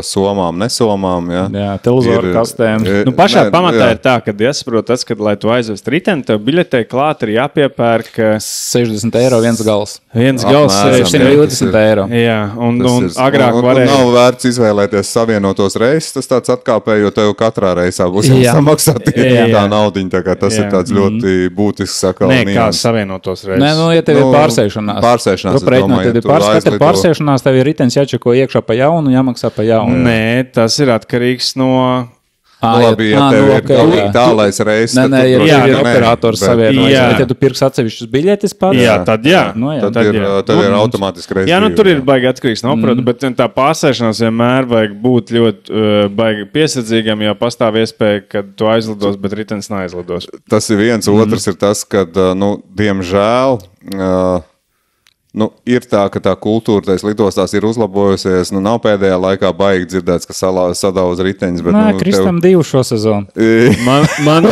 somām, nesomām. Jā, televizoru kastēm. Pašā pamatā ir tā, ka jāsaprot tas, ka, lai tu aizvest riteni, tev biļetei klāt ir jāpiepērk €60 viens gals. Viens gals 120 eiro. Jā, un agrāk varēja. Nav vērts izvēlēties savienotos reises, tas tāds atkāpē, jo tev katrā reisā būs jāsamaksā tā naudiņa, tā kā tas ir tāds ļoti būtisks sakal nians. Nē, kā savienotos reises. Nē, ja tev ir pārsēšanās. Katra pārsēšanās tev ir ritenis jāčeko iekšā pa jaunu, jāmaksā pa jaunu. Nē, tas ir atkarīgs no... Labi, ja tev ir tālais reizes. Nē, ja tev ir operators savienojums, bet ja tu pirks atsevišķus biļetes pats. Jā, tad jā. Tad ir automātiski reizes. Jā, tur ir baigi atkarīgs no operatora, bet tā pārsēšanās vienmēr vajag būt ļoti baigi piesardzīgam, jo pastāv iespēja, ka tu aizlidos, bet ritenis neaizlidos. Tas ir viens, otrs ir tas, ka, diemžēl... ir tā, ka tā kultūra tais lidostās ir uzlabojusies. Nav pēdējā laikā baigi dzirdēts, ka sadauz riteņus. Kristam 2 šo sezonu. Man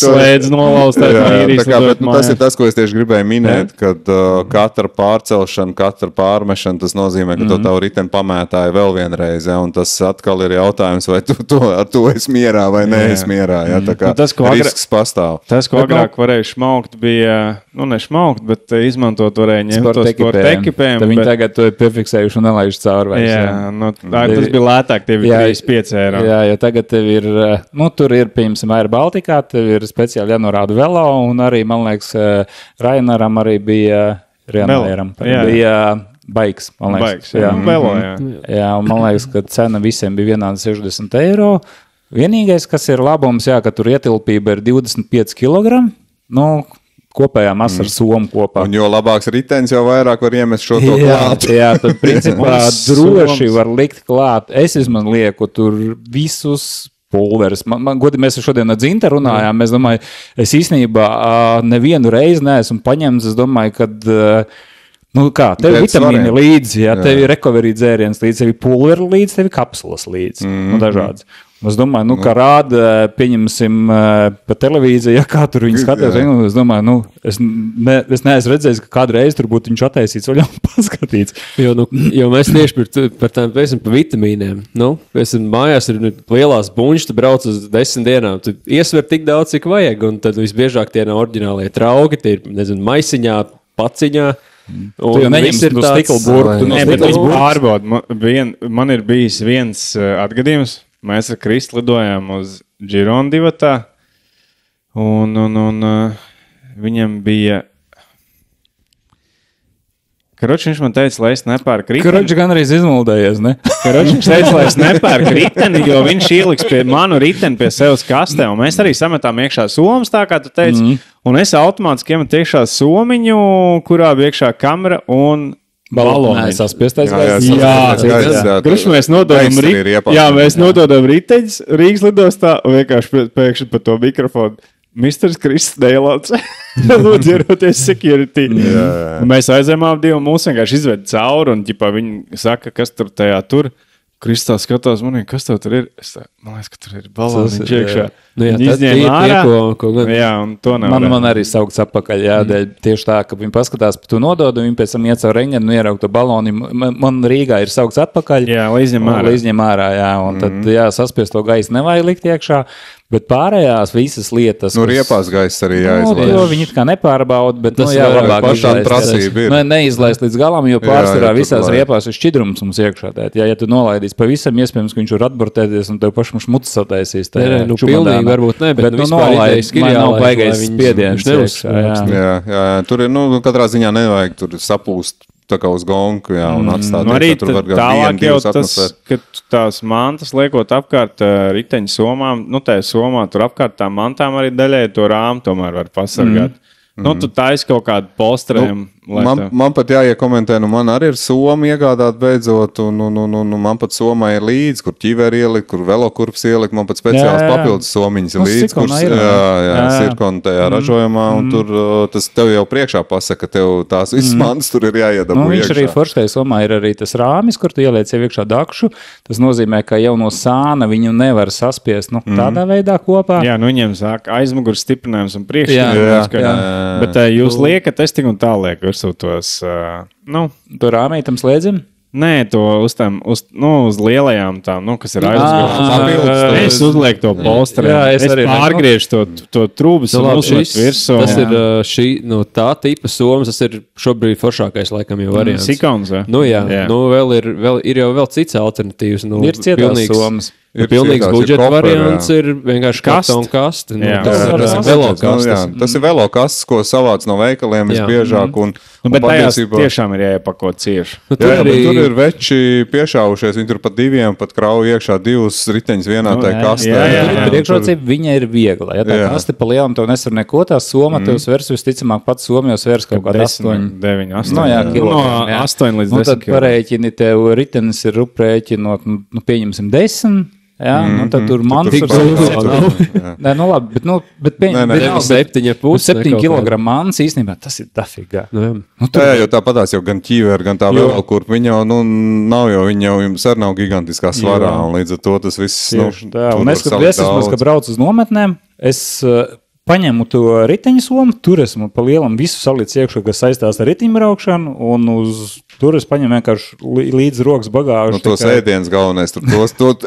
slēdz nolaust. Tas ir tas, ko es tieši gribēju minēt, kad katra pārcelšana, katra pārmešana, tas nozīmē, ka tavu riteni pamētāja vēl vienreiz. Ja, un tas atkal ir jautājums, vai tu ar to esi mierā vai neesi mierā. Ja, tā kā risks pastāv. Tas, ko agrāk varēja šmaukt, bija, nešmaukt, bet izmantot varēja ņemt to sporta ekipējumu. Tad viņi tagad to ir piefiksējuši un nelaiž cauri. Tas bija lētāk, tev ir 35 eiro. Jā, jo tagad tev ir, tur ir, piemēram, Air Baltikā, tev ir speciāli jānorāda velo, un arī, man liekas, Rainaram arī bija, bija baiks, man liekas. Velo, jā, un man liekas, ka cena visiem bija vienāda 60 eiro. Vienīgais, kas ir labums, ka tur ietilpība ir 25 kilogramu. Kopējā masa ar somu kopā. Un jo labāks ritenis, jau vairāk var iemest šo to klāt. Jā, tad principā droši var likt klāt. Es vismaz lieku tur visus pulveris. Godi, mēs šodien ar Dzinta runājām. Es domāju, es īstenībā nevienu reizi neesmu paņemts. Es domāju, kad... tev ir vitamīni līdzi, tev ir recovery dzēriens līdzi, tev ir pulveri līdzi, tev ir kapsulas līdzi. Dažādas. Es domāju, ka rāda, pieņemsim pa televīziju, kā tur viņi skatās. Es domāju, es neesmu redzējis, ka kādreiz tur būtu viņš attaisīts vaļā un paskatīts. Jo mēs tieši par tām pēsim pa vitamīniem. Mājās ir lielās buņšas, tu brauc uz 10 dienām, tu iesver tik daudz, cik vajag, un tad visbiežāk tie nav oriģinālie trauki, tie ir, maisiņā, paciņā. Tu jau neņemsi no stikla burtu. Nē, bet es pārbaudu. Man ir bijis viens atgadījums. Mēs ar Kristu lidojām uz Gironu divatā, un viņam bija... Viņš man teica, lai es nepērku riteni. Viņš gan arī izmuldējies, ne? Viņš teica, lai es nepērku riteni, jo viņš ieliks manu riteni pie sevis kastē, un mēs arī sametām iekšā somas, tā kā tu teici, un es automātiski iemetu iekšā somiņu, kurā bija iekšā kamera un... baloniņš. Mēs nododam riteņus Rīgas lidostā un vienkārši pēkšņi pa to mikrofonu. Misters Kristis Dēlots. Lūdzu, ieroties security. Mēs aizējām divu, mūs vienkārši izved cauri un viņi saka, kas tur tajā tur. Kristā skatās manī, kas tev tur ir? Man liekas, ka tur ir baloniņš iekšā. Viņi izņēma ārā. Jā, un to nav. Man arī saukts atpakaļ, tieši tā, ka viņi paskatās, tu nodod, un viņi pēc tam iet savu reņģenu un ierauk to baloni. Man Rīgā ir saukts atpakaļ. Jā, lai izņem ārā, jā. Un tad, saspiest to gaisu nevajag likt iekšā. Bet pārējās visas lietas... riepās gaiss arī jāizlaiž. Jo viņi it kā nepārbauda, bet tas labāk prasība ir. Neizlaist līdz galam, jo pārsvarā visās riepās ir šķidrums mums iekšā. Ja tu nolaidīs pavisam, iespējams, ka viņš var atburtēties un tev pašam šmuts sataisīs. Pilnīgi varbūt ne, bet nolaidīs, nav baigais spiediens. Jā, tur ir, katrā ziņā nevajag tur sapūst. Tā kā uz gonku, un atstāt. Arī tālāk jau tas, ka tās mantas liekot apkārt riteņu somām, tā somā tur apkārt tām mantām arī daļai to rāmu tomēr var pasargāt. Tu taisi kaut kādu polstrējumu Man pat jāiekomentē, man arī ir soma iegādāt beidzot, un man pat somā ir līdzi, kur ķiveri ielikt, kur velokurps ielikt, man pat speciāls papildus somiņas ir līdzi, kur sirkona tajā ražojumā, un tur tas tev jau priekšā pasaka, tev tās visas mantas tur ir jāiedabū iekšā. Viņš arī forškai somā ir arī tas rāmis, kur tu ieliec jau iekšā dakšu, tas nozīmē, ka jau no sāna viņu nevar saspiest, tādā veidā kopā. Jā, viņiem sāk aizmugurs stiprinājums un priekšstiprinājums, bet jūs liekat, es tik un tā lieku virsū tos, To rāmītam slēdzim? Nē, to uz lielajām tām, kas ir aizmugurs. Es uzlieku to polsteri. Jā, es pārgriežu to trūbas un uzlieku virsū. Tas ir tā tipa somas, tas ir šobrīd foršākais, laikam, jau variants. Sikons, jā. Vēl ir jau cits alternatīvs. Ir cietās somas. Pilnīgs budžeta variants ir vienkārši kartona kaste. Tas ir velokastes. Tas ir velokastes, ko savāc no veikaliem visbiežāk. Bet tajās tiešām ir jāiepako cieši. Tur ir veči piešāvušies, viņi tur pat diviem pat krauj iekšā divus riteņus vienā tai kastē. Priekšrocība viņa ir viegla. Ja tā kaste pa lielam tev nesver neko, tā soma tev svers visticamāk pats soma jau svers kaut kādā 8, 9, 8. No 8 līdz 10 kg. Tad pareiķini tev ritenis ir uprēķinot, pieņemsim 10. Jā, tad tur mans ir Nē, labi, bet 7 kg mans īstenībā tas ir dafīgā. Jo tāpatās jau gan ķīver, gan tā vēl, kur viņa jau, nav jau, viņa jau jums arī nav gigantiskā svarā, un līdz ar to tas viss, un es, kad braucu uz nometnēm, es paņemu to riteņu somu, tur esmu pa lielam visu saliec iekšā, kas saistās ar riteņu braukšanu, un tur es paņemu vienkārši līdz rokas bagāžu. Tos ēdienas galvenais,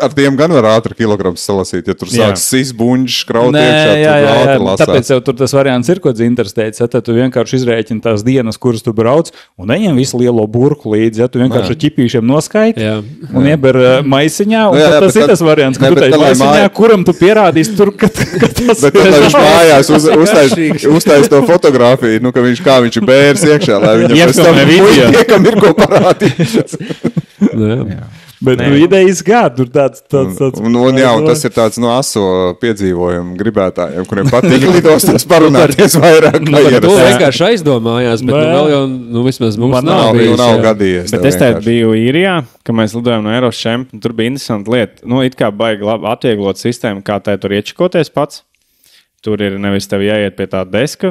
ar tiem gan var ātri kilograms salasīt, ja tur sāks sisbuņš, kraut iekšā, tur ātri lasās. Tāpēc jau tur tas variants ir, ko dzintars teica, tad tu vienkārši izrēķini tās dienas, kuras tu brauc, un neņem visu lielo burku līdzi, ja tu vienkārši ar ķipīšiem noskaiti un ieber maisiņā, un tas ir tas variants, ka tu tai maisiņā, kuram tu pierādīsi tur, ka tas uztais to fotogrāfiju, ka kā viņš ir bērs iekšā, lai viņam pēc tam puikiekam ir ko parādīt. Bet idejas gādu tur tāds. Tas ir tāds aso piedzīvojumu gribētājiem, kuriem patīk lidostas parunāties vairāk. To vienkārši aizdomājās, bet vēl jau, vismaz mums nav gadījies. Bet es teicu, biju Īrijā, ka mēs lidojam no Eirošemp, un tur bija interesanti lieta. It kā baigi labi atvieglot sistēmu, kā tai tur iečikoties pats. Tur ir nevis tev jāiet pie tā deska,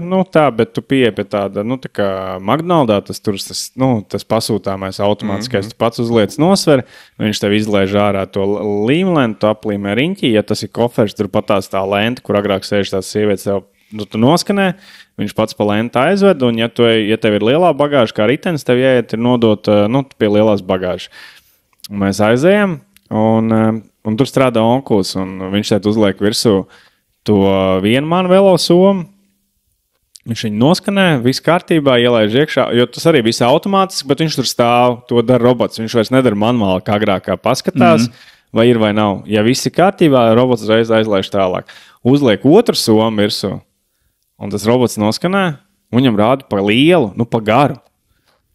bet tu pieeja pie tāda, tā kā McDonald's, tas pasūtāmais automātiskais, tu pats uzliec nosveri, viņš tev izlaiž ārā to līmlēnu, tu aplīmē riņķi, ja tas ir kofers, tur pat tā lenta, kur agrāk sēž tās sievietes, tu noskanē, viņš pats pa lentu aizved, un ja tev ir lielā bagāža, kā ritenis, tev jāiet ir nodot, pie lielās bagāžas. Un mēs aizējam, un tur strādā onkulis, un viņš tēt uzliek virsū to vienu manu velo somu, viņš viņu noskanē, viss kārtībā, ielaiž iekšā, jo tas arī viss automātiski, bet viņš tur stāv, to dara robots, viņš vairs nedara manuāli, kā agrāk paskatās, vai ir vai nav. Ja viss ir kārtībā, robots reiz aizlaiž tālāk. Uzliek otru somu virsū, un tas robots noskanē, viņam rāda pa lielu, pa garu.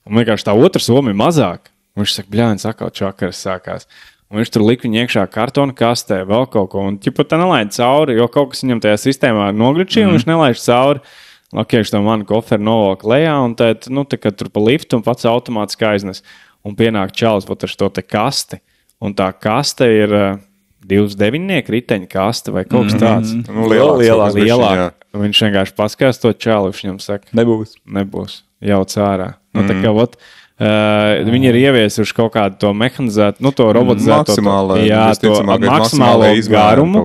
Un vienkārši tā otra soma ir mazāk. Un viņš saka, bļāņ, atkal čakaras sākās. Un viņš tur lika viņu iekšā kartona kastē, vēl kaut ko, un ķipa tā nelaid cauri, jo kaut kas viņam tajā sistēmā nogričīja, un viņš nelaiž cauri. Viņš to manu koferu novalk lejā, un kad tur pa liftu un pats automātiski aiznes. Un pienāk čalis pat ar šo te kasti, un tā kaste ir 29 riteņa kaste vai kaut kas tāds. Lielāk. Viņš vienkārši paskās to čali, viņš viņam saka, nebūs, jauc ārā. Tā kā, viņi ir ieviesuši kaut kādu to mehanizētu, to robotizēto, maksimālo garumu.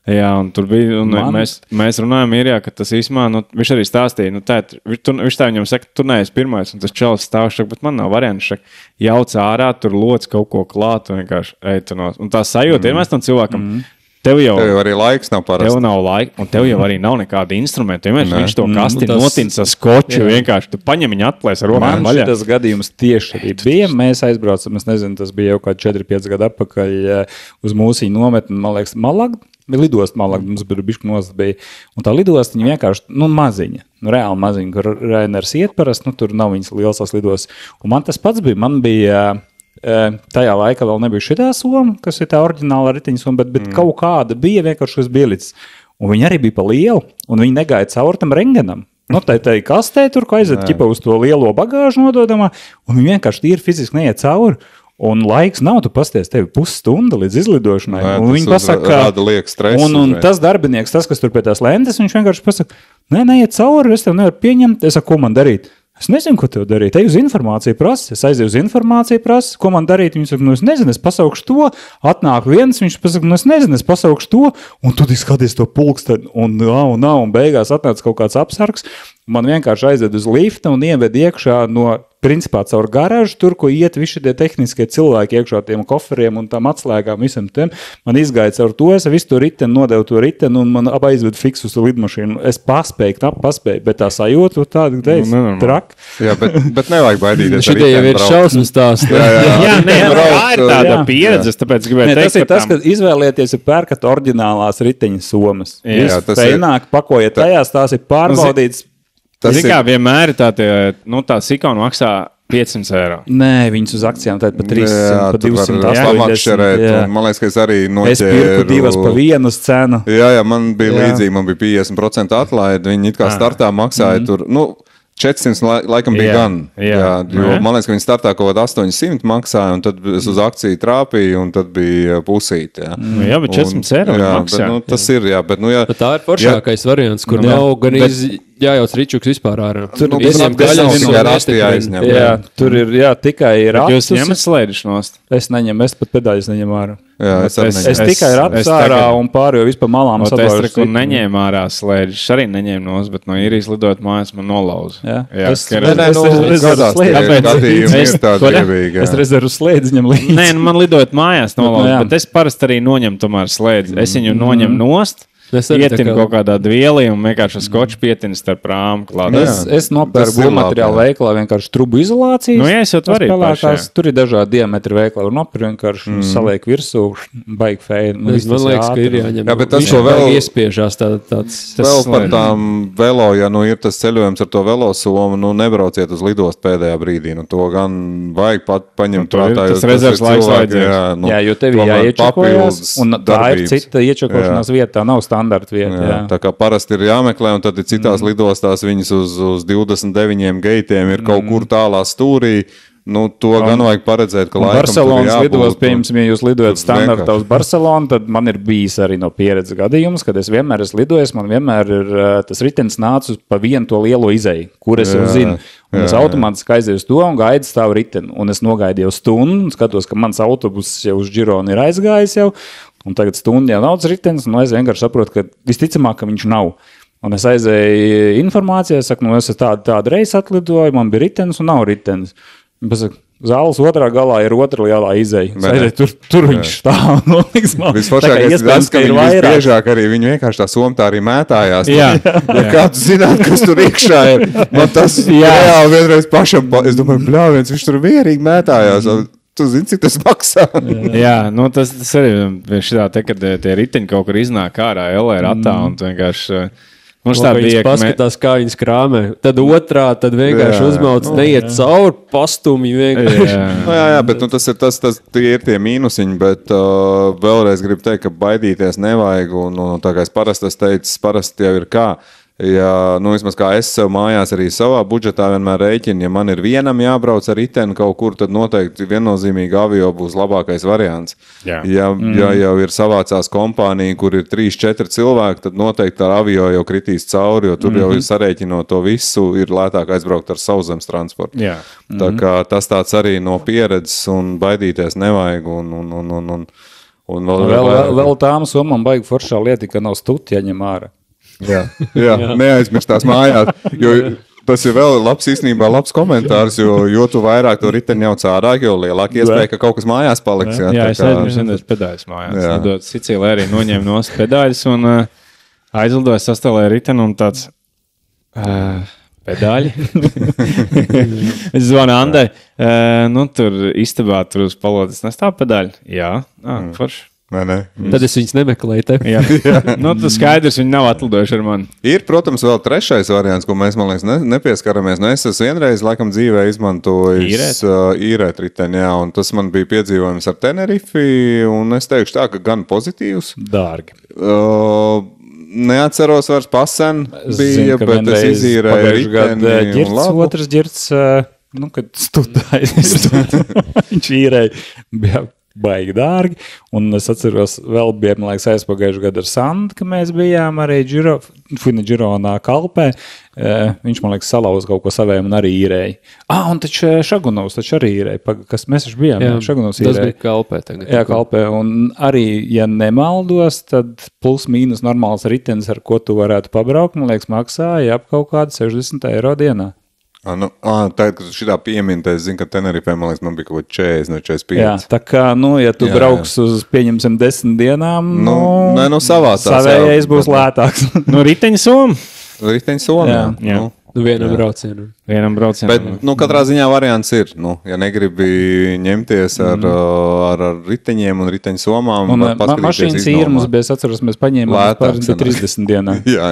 Jā, un tur bija, un mēs runājam Īrijā, ka tas īsmā, viņš arī stāstīja, viņš tā viņam saka, tu neesi pirmais, un tas čalis stāv, bet man nav varianti, jauc ārā, tur loc kaut ko klāt, un vienkārši ej tu no. Un tā sajūta, mēs tam cilvēkam, tev jau arī laiks nav parasti. Tev nav laika, un tev jau arī nav nekāda instrumenta. Viņš to kasti notins ar skoču, vienkārši tu paņem viņu atplēs ar rokām vaļā. Man šitas gadījums tieši arī bija. Mēs aizbraucam, es nezinu, tas bija jau kādi 4-5 gadu atpakaļ uz mūsiņu nometni, man liekas, Malagda. Lidost Malagda, mums bišķi nost bija. Un tā lidost, viņa vienkārši, maziņa. Reāli maziņa, kur Rainers iet parasti, tur nav viņas lielsās lidost. Un man tas pats bija, man bija... tajā laikā vēl nebija šitā soma, kas ir tā oriģināla riteņa soma, bet kaut kāda bija vienkārši uz bielicis. Un viņi arī bija pa lielu, un viņi negāja cauri tam rengenam. Nu, tai kastē tur, ko aiziet ķipa uz to lielo bagāžu nododamā, un viņi vienkārši tīri fiziski neiet cauri. Un laiks nav, tu pasties tevi pusstunda līdz izlidošanai. Jā, un viņi pasaka, un tas darbinieks, tas, kas tur pie tās lentes, viņš vienkārši pasaka, neiet cauri, es tev nevaru pieņemt. Es saku, ko man darīt? Es nezinu, ko tev darīt. Ej uz informāciju prasa. Es aizēju uz informāciju prasa. Ko man darīt? Viņš saka, es nezinu, es pasaukšu to. Atnāk viens, viņš pasaka, es nezinu, es pasaukšu to. Un tu skaties to pulksteni. Un beigās atnāca kaut kāds apsargs. Man vienkārši aizved uz lifta un ieved iekšā no principā caur garāžu, tur, ko iet visi tie tehniskie cilvēki iekšā tiem koferiem un tām atslēgām visam tiem. Man izgāja caur to, es visu to riteni, nodevu to riteni un man aizved fiksu uz lidmašīnu. Es paspēju, bet tā sajūta tāda, trak. Jā, bet nevajag baidīties. Šitie jau ir šausmas tās. Jā, tā ir tāda pieredze, tāpēc gribēju teikt. Tas ir tas, ka izvēlieties ir pērkat oriģinālās riteņa somas. Jā, tas ir. Pēnāk pakojiet tajās, tās ir pārbaudītas. Tas ir kā vienmēr tā Sikona maksā 500 eiro. Nē, viņas uz akcijām tāda pa 300, pa 280. Man liekas, ka es arī noķēru. Es pirku divas pa vienas cenu. Jā, man bija līdzīgi, man bija 50% atlaidi. Viņi it kā startā maksāja tur, 400 laikam bija gan. Jā, man liekas, ka viņi startā kaut kādā 800 maksāja, un tad es uz akciju trāpīju, un tad bija pusīt. Jā, bet 400 eiro maksā. Tas ir, jā. Bet tā ir foršākais variants, kur nav gan jājauc ričuks vispār ārā. Tur ir tikai ratus. Jūs ņemat slēdžus nost? Es neņemu, es pat pedāļus neņemu ārā. Jā, es tikai ratus ārā un pārējo vispār malām sadalīšu. Es neņēmu ārā slēdžus, arī neņēmu nost, bet no īrijas lidot mājās man nolauza. Es rezervu slēdzi ņem līdzi. Nē, man lidot mājās nolauza, bet es parasti arī noņemu tomēr slēdzi. Es viņu noņemu nost. Pietinu kaut kādā dvielī un vienkārši skoču pietinu starp rāmu klāt. Es nopērku būvmateriālu veikalā vienkārši trubu izolācijas. Jā, es jau to arī pašā. Tur ir dažādi diametri veikalā. Un nopērku vienkārši saliek virsū, baigi feji. Man liekas, ka ir jāņem. Jā, bet tas jau vēl iespiežās tāds. Vēl par tām velo, ja ir tas ceļojums ar to velosomu, nebrauciet uz lidostu pēdējā brīdī. To gan vajag paņemt prātā. Tas rezerves laiks vajadzēs. Jā, jo tev jāiečakojas. Un tā ir cita iečakošanās vietā, nav standarta vieta. Jā. Tā kā parasti ir jāmeklē, un tad ir citās lidostās viņas uz 29 geitiem ir kaut kur tālā stūrī. To gan vajag paredzēt, ka laikam Barcelonas lidos, piemēram, ja jūs lidojat standartā uz Barcelonu, tad man ir bijis arī no pieredze gadījums, kad es vienmēr esmu lidojis, man vienmēr ir tas ritenis nācis pa vienu to lielo izeju, kur es jau zinu. Un es automātiski aizēju uz to un gaidu stāvu riteni. Un es nogaidu jau stundu un skatos, ka mans autobus jau uz Gironu ir aizgājis jau. Un tagad stundu jau nav tas ritenis, un es vienkārši saprotu, ka visticamāk, ka viņš nav. Un es aizēju informācijā, saku, es tādu reizi atlidoju, man bija ritenis un nav ritenis. Zāles otrā galā ir otra lielā izeja. Tur viņš stāv. Visforšākais tas, ka viņi visbiežāk arī viņi vienkārši tā soma tā arī mētājās. Kā tu zināt, kas tur iekšā ir? Man tas reāli vienreiz pašam, es domāju, bļāviens, viņš tur vierīgi mētājās. Tu zini, cik tas maksā. Jā, tas arī šitā te, kad tie riteņi kaut kur iznāk ārā LR attā un tu vienkārši... Mums tā bija, paskatās, kā viņas krāmē. Tad otrā, tad vienkārši uzmauc, neiet cauri, pastumi vienkārši. Jā, bet tas ir tie mīnusiņi, bet vēlreiz gribu teikt, ka baidīties nevajag, un tā kā es parasti teicu, parasti jau ir kā. Ja, vismaz kā es sev mājās arī savā budžetā vienmēr rēķinu, ja man ir vienam jābrauc ar riteni kaut kur, tad noteikti viennozīmīgi avio būs labākais variants. Ja jau ir savācās kompānija, kur ir 3-4 cilvēki, tad noteikti ar avio jau kritīs cauri, jo tur jau sarēķinot to visu, ir lētāk aizbraukt ar sauszemes transportu. Tā kā tas tāds arī no pieredzes un baidīties nevajag. Un vēl tām summām baigi foršā lieta, ka nav stuti jāņem ārā. Jā, neaizmirstās mājās, jo tas ir vēl īstenībā labs komentārs, jo tu vairāk to riteni jauc ārā, jo lielāka iespēja, ka kaut kas mājās paliks. Jā, es aizmirsu pedāļus mājās. Lidot Sicīlē arī noņēmu nost pedāļus un aizlidoju sastāvēju riteni un tāds pedāļi. Es zvanu Andai, tur istabā tur uz palotas nestāv pedāļi. Jā, forši. Ne. Tad es viņus nemeklēju te. Tas skaidrs, viņi nav atlidojuši ar mani. Ir, protams, vēl trešais variants, ko mēs, man liekas, nepieskaramies. Es esmu vienreiz, laikam, dzīvē izmantojis īrēt riteni, un tas man bija piedzīvojums ar Tenerifi, un es teikšu tā, ka gan pozitīvs. Dārgi. neatceros vairs pasen bija, zinu, bet es izīrēju riteni un labu. Otrs ģirts, kad studēju, viņš īrēja, bija baigi dārgi, un es atceros, vēl bija, man liekas, aizpagājuši gadu ar Sandu, ka mēs bijām arī Gironā Kalpē, viņš, man liekas, salauz kaut ko savējiem un arī īrēja. Un taču Šagunovs taču arī īrēja, kas mēs taču bijām, Šagunovs īrēja. Tas bija Kalpē tagad. Jā, Kalpē, un arī, ja nemaldos, tad plus mīnus normāls ritenis, ar ko tu varētu pabraukt, man liekas, maksāja ap kaut kādu 60 eiro dienā. Tagad, kad šitā pieminta, es zinu, ka Tenerifē, man liekas, man bija kaut 40 no 45. Jā, tā kā, ja tu brauks uz, pieņemsim, 10 dienām, savējais būs lētāks. Riteņa soma? Riteņa soma, jā. Vienam braucienam. Bet, katrā ziņā variants ir, ja negribi ņemties ar riteņiem un riteņu somām. Un mašīnas īrums, es atceros, mēs paņēmām par 30 dienā. Jā.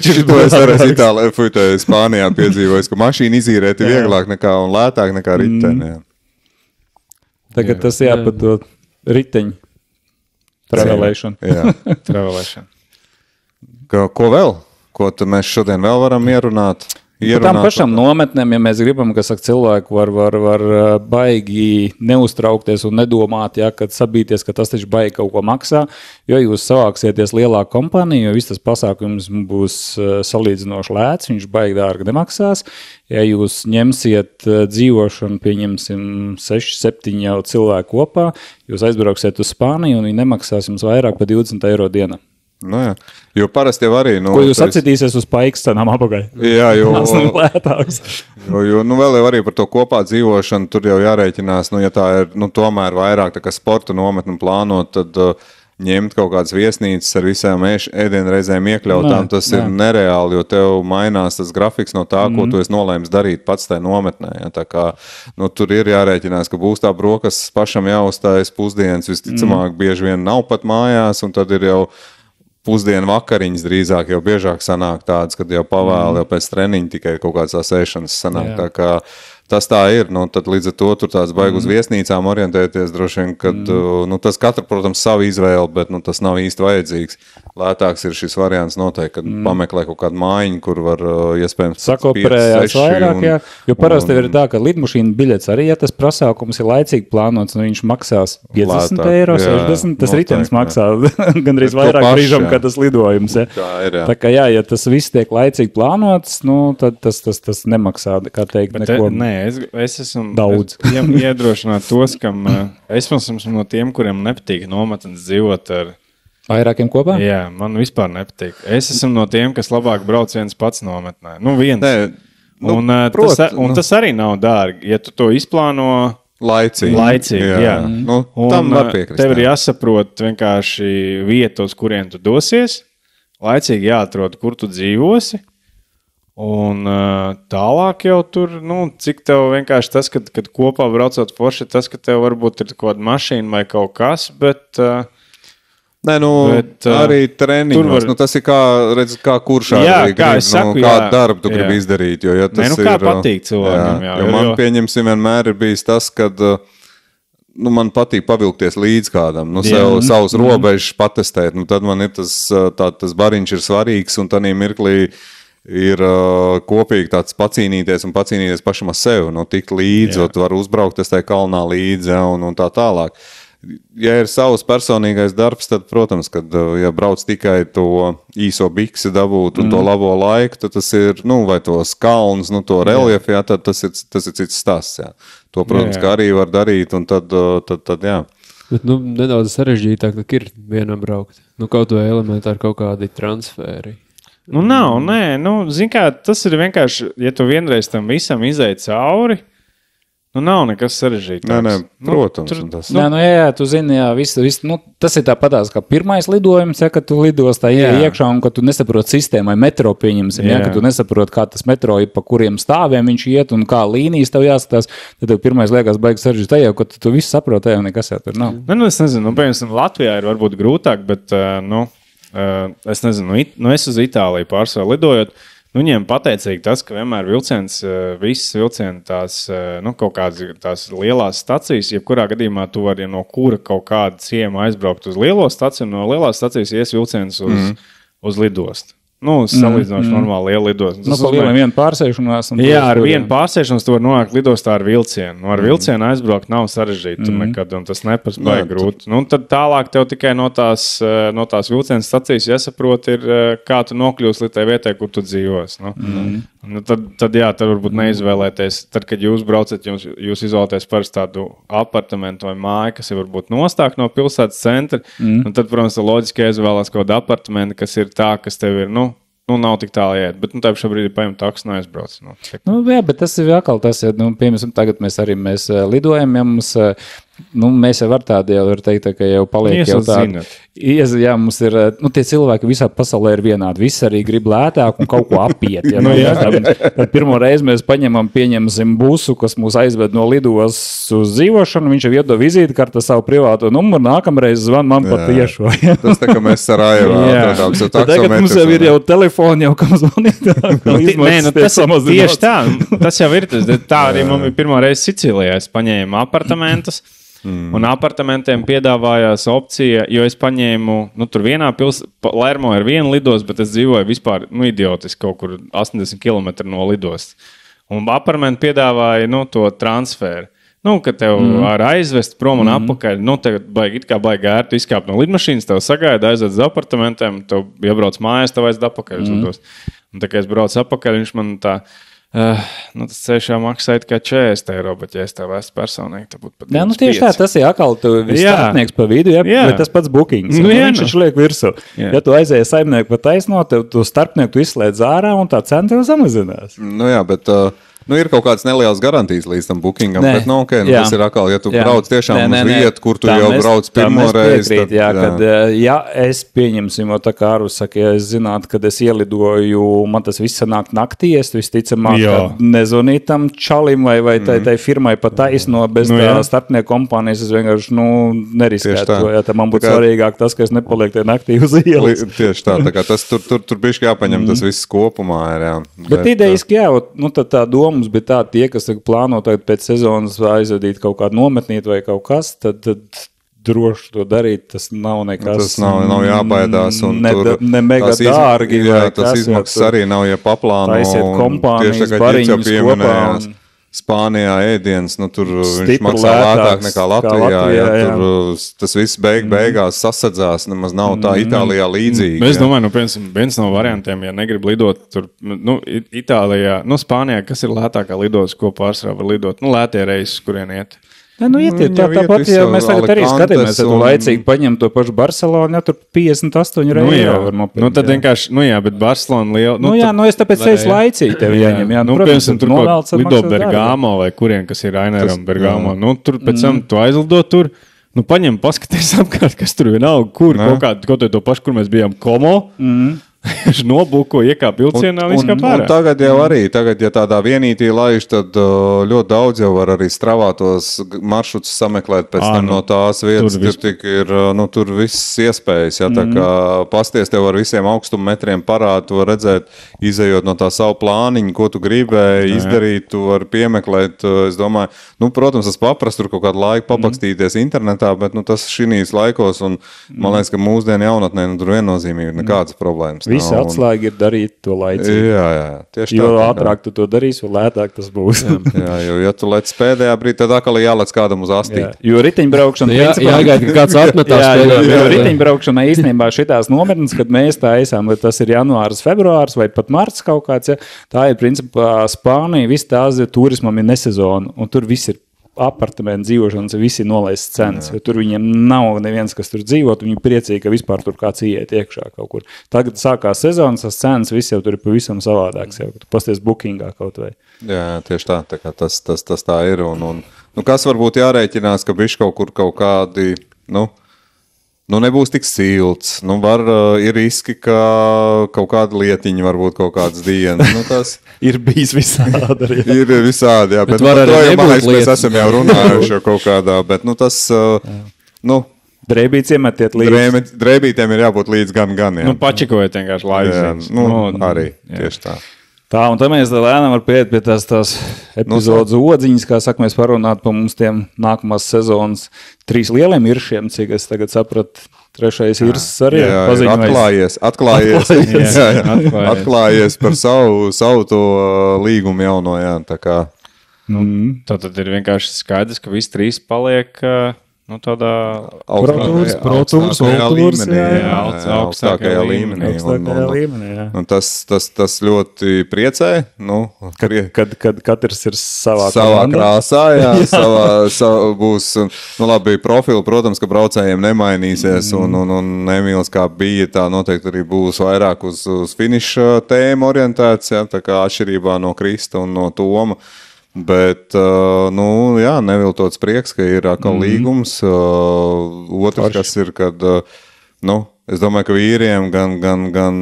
Šito es arī Spānijā piedzīvoju, ka mašīna izīrēt ir vieglāk nekā un lētāk nekā riteni. Tagad tas jāpadod riteņu. Travelation. Ko vēl? Ko mēs šodien vēl varam ierunāt? Par tām pašām nometnēm, ja mēs gribam, ka cilvēku var baigi neuztraukties un nedomāt, kad sabīties, ka tas taču baigi kaut ko maksā, jo jūs savāksieties lielā kompānija, jo viss tas pasākums būs salīdzinoši lēts, viņš baigi dārgi nemaksās. Ja jūs ņemsiet dzīvošanu, pieņemsim 6-7 jau cilvēku kopā, jūs aizbrauksiet uz Spāniju un viņi nemaksās jums vairāk par 20 eiro dienā. Jā, jo parasti jau arī... Ko jūs atcitīsies uz paikas cenām apakaļ? Jā, jo... Tas nav lētāks. Jo vēl jau arī par to kopā dzīvošanu, tur jau jārēķinās, ja tā ir, tomēr vairāk tā kā sporta nometni plānot, tad ņemt kaut kādas viesnīcas ar visām ēdienreizēm iekļautām, tas ir nereāli, jo tev mainās tas grafiks no tā, ko tu esi nolēmis darīt pats tajā nometnē. Ja? Tā kā, tur ir jārēķinās, ka būs tā brokas pašam jāuzstājas pusdienas, visticamāk bieži vien nav pat mājās, un tad ir jau pusdienu vakariņas drīzāk, jau biežāk sanāk tādas, kad jau pavēl, jau pēc treniņa tikai kaut kāds sēšanas sanāk. Tā kā tas tā ir, tad līdz ar to tur tāds baigi uz viesnīcām orientēties droši vien, kad, tas katra, protams, savu izvēli, bet, tas nav īsti vajadzīgs. Lētāks ir šis variants noteikti, kad pameklē kaut kādu mājiņu, kur var, iespējams, sakopērējās vairāk, jo parasti ir tā, ka lidmašīna biļets arī, ja tas pasākums ir laicīgi plānots, viņš maksās 50 eiro, 60, tas ritenis maksā gandrīz vairāk brīžam, kā tas lidojums. Ja. Tā ir, jā. Tā kā ja tas viss tiek laicīgi plānots, tad tas nemaksā, kā teikt, neko. Es esmu daudz iedrošināt tos, kam es esmu no tiem, kuriem nepatīk nometnes dzīvot ar vairākiem kopā? Jā, man vispār nepatīk. Es esmu no tiem, kas labāk brauc viens pats nometnē. Viens. Tas arī nav dārgi. Ja tu to izplāno laicīgi, jā. Tam var piekrist. Tev ir jāsaprot vienkārši vieta, uz kurien tu dosies. Laicīgi jāatrod, kur tu dzīvosi. Un tālāk jau tur, cik tev vienkārši tas, kad kopā braucot forši, tas, ka tev varbūt ir kaut kāda mašīna vai kaut kas, bet... arī treniņos, tas ir kā kurš arī grib, kādu darbu tu gribi izdarīt, jo tas ir... kā patīk cilvēkiem, jā. Jo man, pieņemsim, vienmēr ir bijis tas, kad... man patīk pavilkties līdz kādam, savus robežas patestēt, tad man ir tas bariņš ir svarīgs, un tādā mirklī ir kopīgi tāds pacīnīties pašam ar sevi, tikt līdzi, tu vari uzbraukt tajā kalnā līdzi, un tā tālāk. Ja ir savs personīgais darbs, tad, protams, kad ja brauc tikai to īso biksi dabūt un to labo laiku, tad tas ir, vai tos kalns, to reliefu, tad tas ir cits stāsts, jā. To, protams, ka arī var darīt, un tad jā. Bet, nedaudz sarežģītāk, ka ir vienam braukt. Kaut vai elementāri kaut kādi transferi. Nav, nē, zin kā, tas ir vienkārši, ja tu vienreiz tam visam izēji cauri, nav nekas sarežģītāks. Nē, protams. Tu zini, tas ir tāpatās kā pirmais lidojums, kad tu lidos tā iekšā un ka tu nesaproti sistēmu vai metro pieņemsim, ka tu nesaproti, kā tas metro ir, pa kuriem stāviem viņš iet un kā līnijas tev jāskatās, tad tev pirmais liekas baigi sarežģīt tajā, ka tu visu saproti tajā, nekas jau tur nav. Es nezinu, piemēram, Latvijā ir varbūt grūtāk, bet, es nezinu, es uz Itāliju pārsvarā lidojot, viņiem pateicīgi tas, ka vienmēr visas vilcieni tās, kaut kādas tās lielās stacijas, jebkurā gadījumā tu vari no kura kaut kāda ciema aizbraukt uz lielo staciju, no lielās stacijas ies vilciens uz uz lidostu. Salīdzinoši normāli liela lidosta. Pa lieliem vienu pārsēšanās. Jā, ar vienu pārsēšanos tu vari nonākt lidostā ar vilcienu. Ar vilcienu aizbraukt nav sarežģīti nekad, un tas neprasa baigi grūti. Tad tālāk tev tikai no tās vilcienu stacijas jāsaprot, kā tu nokļūsi līdz tai vietai, kur tu dzīvos. Tad varbūt neizvēlēties. Tad, kad jūs braucat, jūs izvēlaties parasti tādu apartamentu vai māju, kas ir varbūt nostāk no pilsētas centra. Tad, protams, loģiski jāizvēlās kaut kādu apartamentu, kas ir tā, kas tev ir, nav tik tālu iet, bet tā brīdī paņem taksu un aizbrauc. Jā, bet tas ir atkal tas, piemēram, tagad mēs lidojam, ja mums, mēs jau var tādi jau var teikt, ka jau paliek jau tādi. Jā, mums ir, tie cilvēki visā pasaulē ir vienādi. Visi arī grib lētāk un kaut ko apiet. Tad pirmo reizi mēs pieņemsim busu, kas mūs aizved no lidos uz dzīvošanu, viņš jau iedod vizītkarti savu privāto numuru, nākamreiz zvan man pa tiešo. Tas tā, ka mēs Sarajevā atradām savu taksometru. Tagad mums jau ir jau telefoni, jau kam zvanīt. Tieši tā, tas jau ir. Tā arī man bija pirmā reize Sicilijā. Es paņēmu apartamentus. Un apartamentiem piedāvājās opcija, jo es paņēmu, tur vienā Lermo ir viena lidosta, bet es dzīvoju vispār, idiotiski kaut kur 80 km no lidostas. Un apartamenti piedāvāja, to transferu. Kad tev var aizvest prom un apakaļ, tev baigi ērti izkāpt no lidmašīnas, tev sagaida, aizved uz apartamentiem, tev jābrauc mājās, tev aizved apakaļ uz lidostu. Un tā kā es braucu apakaļ, viņš man tā... tas ceļš jau maksāja tikai 40 eiro, bet ja es tev esmu personīgi, tad būtu pat 25. Jā, tieši tā, tas ir atkal starpnieks pa vidu, bet tas pats bookings. Viņš liek virsū. Ja tu aizēji saimnieku pa taisno, tev tu starpnieku tu izslēdz ārā un tā cena tev samazinās. Bet... ir kaut kādas nelielas garantijas līdz tam bookingam, bet tas ir atkal, ja tu brauc tiešām uz vietu, kur tu jau brauc pirmo reizi. Ja es pieņemsim, tā kā Arvis saka, ja es zinātu, kad es ielidoju, man tas viss sanāk naktī, es visticamāk, nezvanīju tam čalim vai tai firmai pa taisno bez tā starpnieku kompānijas, es vienkārši, neriskētu. Tā man būtu svarīgāk tas, ka es nepalieku tajā naktī uz ielas. Tieši tā kā tas tur bišķi jāpaņem tas viss kopumā ir, jā. Bet idejiski, tā doma mums bija tā, tie, kas plāno tagad pēc sezonas aizvedīt kaut kādu nometnīti vai kaut kas, tad droši to darīt, tas nav nekas. Tas nav jābaidās. Un ne mega dārgi. Tas izmaksas arī nav, ja paplāno. Taisiet kompānijas, bariņus kopā. Spānijā ēdienas, tur viņš maksā lētāk nekā Latvijā. Tur tas viss beigās sasadzās, nemaz nav tā Itālijā līdzīgi. Es domāju, viens no variantiem, ja negrib lidot tur, Itālijā, Spānijā, kas ir lētākā lidotas, ko pārsvarā var lidot? Lētie reizes, kurien iet. Tāpat, ja mēs tagad arī skatāmies, ja tu laicīgi paņem to pašu Barcelonu, ja tur 58 eiro var nopirkt. Tad vienkārši, bet Barcelona liela... es tāpēc teicu laicīgi tev jāņem. Piemēram, tur kaut lido Bergamo vai kurien, kas ir Raineram Bergamo. Tur pēc tam tu aizlido tur, paņem, paskaties apkārt, kas tur vienalga, kur, kaut to pašu, kur mēs bijām Como. Viņš nobūko, iekāp vilcienā un izkāp ārā. Tagad jau arī, ja tādā vienītī laiž, tad ļoti daudz jau var arī stravātos maršrutus sameklēt pēc tam no tās vietas, tur viss iespējas, tā kā pasties tev ar visiem augstummetriem parādu, tu var redzēt, izejot no tā savu plāniņu, ko tu gribēji izdarīt, tu var piemeklēt, es domāju, protams, tas paprast tur kaut kādu laiku papakstīties internetā, bet tas šinīs laikos, un man liekas, ka mūsdienu jaunatnē, tur viennozīmīgi ir nekādas problēmas. Visi atslēgi ir darīt to laicīgi. Jā, tieši tā. Jo ātrāk tu to darīsi, jo lētāk tas būs. Jo, ja tu lec pēdējā brīdī, tad atkal jālec kādam uz astīt. Jo riteņbraukšana... Jāgaida, ka kāds atmetās pēdējā. Jo riteņbraukšana īstenībā šitās nometnes, kad mēs tā esam, vai tas ir janvārs, februārs vai pat marts kaut kāds, tā ir principā Spānija, viss tā Azija turismam ir nesezona, un tur viss ir apartamentu dzīvošanas, visi nolaists cenas, jo tur viņiem nav neviens, kas tur dzīvot, viņi priecīgi, ka vispār tur kāds ieiet iekšā kaut kur. Tagad sākās sezonas, tas cenas visi jau tur ir pavisam savādāks, jau tu pasties bookingā kaut vai. Jā, tieši tā kā tas tā ir, un kas varbūt jārēķinās, ka bišķi kaut kur kaut kādi, nebūs tik silts, ir riski, ka kaut kāda lietiņa, varbūt kaut kādas dienas, tas... ir bijis visādi. Ir visādi, jā, bet var arī nebūt mēs esam jau runājuši kaut kādā, bet, tas, Drēbītes iemetiet līdzi. Drēbītēm ir jābūt līdz gan, jā. Pačikojiet vienkārši laiks. Arī, tieši tā. Tā, un tad mēs lēnām var pieiet pie tās epizodes odziņas, kā saka, mēs parunāt pa mums tiem nākamās sezonas 3 lieliem iršiem, cik es tagad sapratu, Trešais ir arī atklājies par savu to līgumu jauno, jā, tā kā. Tad ir vienkārši skaidrs, ka visi trīs paliek tādā augstākajā līmenī. Un tas ļoti priecē, kad katrs ir savā krāsā, jā, būs, labi, profili, protams, ka braucējiem nemainīsies, un Emīls, kā bija, tā noteikti arī būs vairāk uz finiša tēmu orientēts, jā, tā kā atšķirībā no Krista un no Toma. Bet, jā, neviltots prieks, ka ir atkal līgums. Otrs, kas ir, kad, es domāju, ka vīriem, gan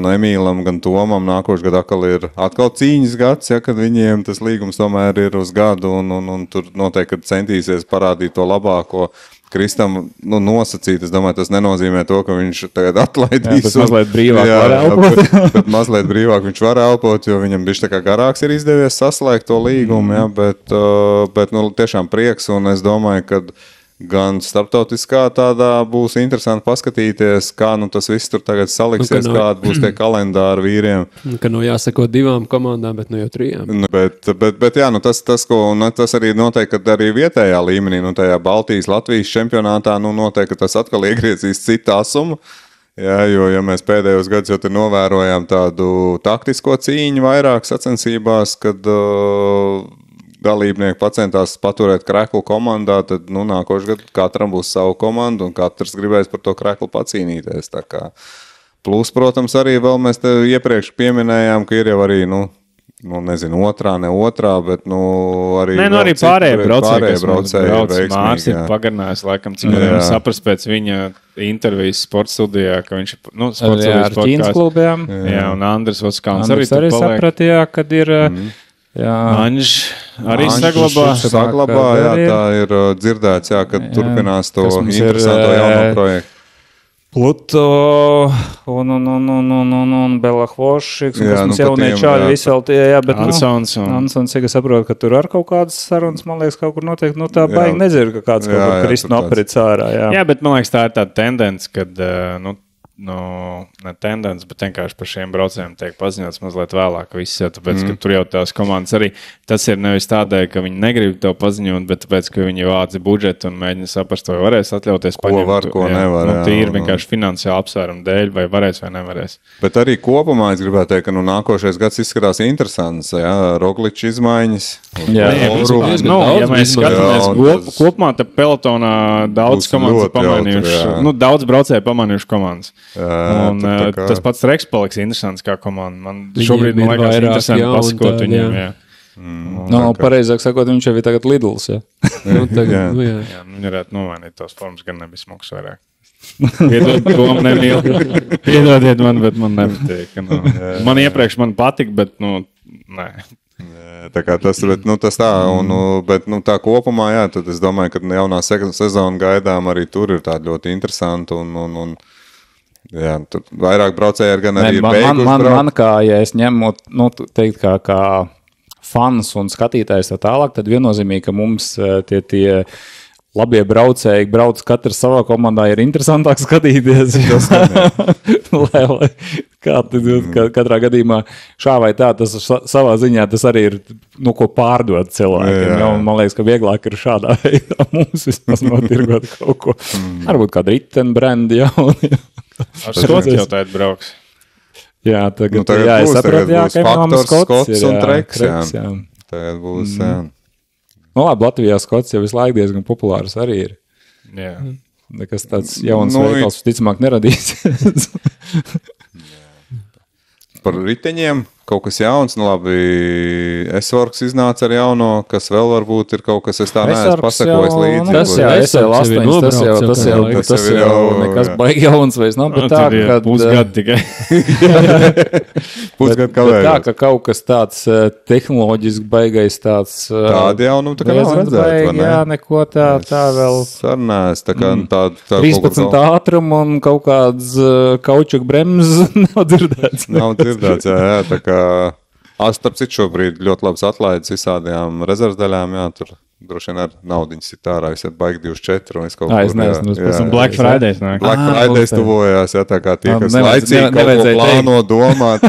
Emīlam, gan Tomam nākošais gadu atkal cīņas gads, ja, kad viņiem tas līgums tomēr ir uz gadu, un tur noteikti centīsies parādīt to labāko. Kristam nosacīt, es domāju, tas nenozīmē to, ka viņš tagad atlaidīs. Jā, mazliet brīvāk var elpot. Bet mazliet brīvāk viņš var elpot, jo viņam bišķi tā kā garāks ir izdevies saslēgt to līgumu, jā, bet tiešām prieks, un es domāju, ka gan starptautiskā tādā būs interesanti paskatīties, kā tas viss tur tagad saliksies, kāda būs tie kalendāri vīriem. Ka jāsako 2 komandām, bet jau 3. Bet jā, tas arī noteikti, kad arī vietējā līmenī, tajā Baltijas, Latvijas čempionātā, noteikti tas atkal iegriezīs citu asumu. Jā, jo ja mēs pēdējos gadus jau novērojām tādu taktisko cīņu vairāk sacensībās, kad dalībnieki pacentās paturēt kreklu komandā, tad nākošais gads katram būs savu komandu un katrs gribēs par to kreklu pacīnīties. Tā kā. Plus, protams, arī vēl mēs te iepriekš pieminējām, ka ir jau arī, nezinu, otrā, bet arī... arī pārējie braucēji Mārs ir pagarinājis, laikam, cik varam saprast pēc viņa intervijas sporta studijā, ka viņš ar Ķīnas klubiem. Jā, un Andris Voskāns arī sapratījā, kad ir... Anž arī saglabā, jā, tā ir dzirdēts, jā, kad turpinās to interesanto jauno projektu. Pluto un Belahvošiks, kas mums jaunie čāļi visi vēl tie, jā, bet Ansons, ja saprot, ka tur ar kaut kādas sarunas, man liekas, kaut kur noteikti, tā baigi nedzird, ka kāds kaut kur Kristu noperits ārā, jā. Jā, bet man liekas, tā ir tāda tendence, kad, ne tendence, bet vienkārši par šiem braucējiem tiek paziņots mazliet vēlāk viss, jo tāpēc, ka tur jau tās komandas arī, tas ir nevis tādēļ, ka viņi negrib to paziņot, bet tāpēc, ka viņi vāca budžetu un mēģina saprast, vai varēs atļauties paņemt. Ko var, ko nevar. Tīri vienkārši finansiāli apsvērumu dēļ, vai varēs vai nevarēs. Bet arī kopumā es gribētu teikt, ka nākošais gads izskatās interesants, jā, Rogličs izmaiņas. Ja mēs skatāmies kopumā, te pelotonā daudz komandas pamainījuši, daudz braucēju pamainījuši komandas. Un tas pats Reks paliks interesants kā komanda. Man šobrīd man liekas interesanti pasakot viņiem, jā. Pareizāk sakot, viņš jau ir tagad Lidls, jā. Jā, viņi varētu nomainīt tos formas, gan nebija smuks vairāk. Piedodiet man, bet man nepatīk. Man iepriekš man patika, bet, nē. Tā kā tas tā, bet tā kopumā, jā, tad es domāju, ka jaunā sezona gaidām arī tur ir tāda ļoti interesanta un jā, tur vairāk braucēji ar gan arī beiguši braukt. Man kā, ja es ņemu, teikt kā fans un skatītājs tā tālāk, tad viennozīmīgi, ka mums tie labie braucēji brauc katrs savā komandā ir interesantāk skatīties. Katrā gadījumā šā vai tā, tas savā ziņā tas arī ir, ko pārdot cilvēkiem. Jā. Man liekas, ka vieglāk ir šādā veidā mums vismaz notirgot kaut ko. Varbūt kādu ritenbrendi jauni. Ar Skots jau tādu brauks. Jā, tagad būs, saprot, būs faktors Skots un Treks. Jā. Tagad būs, jā. Labi, Latvijā Skots jau visu laiku diezgan populārs arī ir. Jā. Nekas tāds jauns veikals ticamāk neradīsies. Par riteņiem kaut kas jauns, labi, S-Works iznāca ar jauno, kas vēl varbūt ir kaut kas, es tā neesmu pasakojis līdzi. Tas jau nekas baigi jauns vairs nav, bet tā, ka... Pusgad tikai. Pusgad kavējot. Tā, ka kaut kas tāds tehnoloģiski baigais tāds... Tādi jau, tā kā nav redzēt, vai ne? Jā, neko tā vēl... Sarnēs, tā kā tā 13 ātrumu un kaut kāds kaučuk bremz nav dzirdēts. Nav dzirdēts, jā, tā kā... Starp citu šobrīd ļoti labs atlaides visādajām rezervdaļām, jā, tur droši vien ar naudiņas ir ārā, es baigi 24 un es kaut es nezinu, tas ir Black Fridays. Black Fridays tuvojās, tā kā tie, kas laicīgi kaut ko plāno domāt.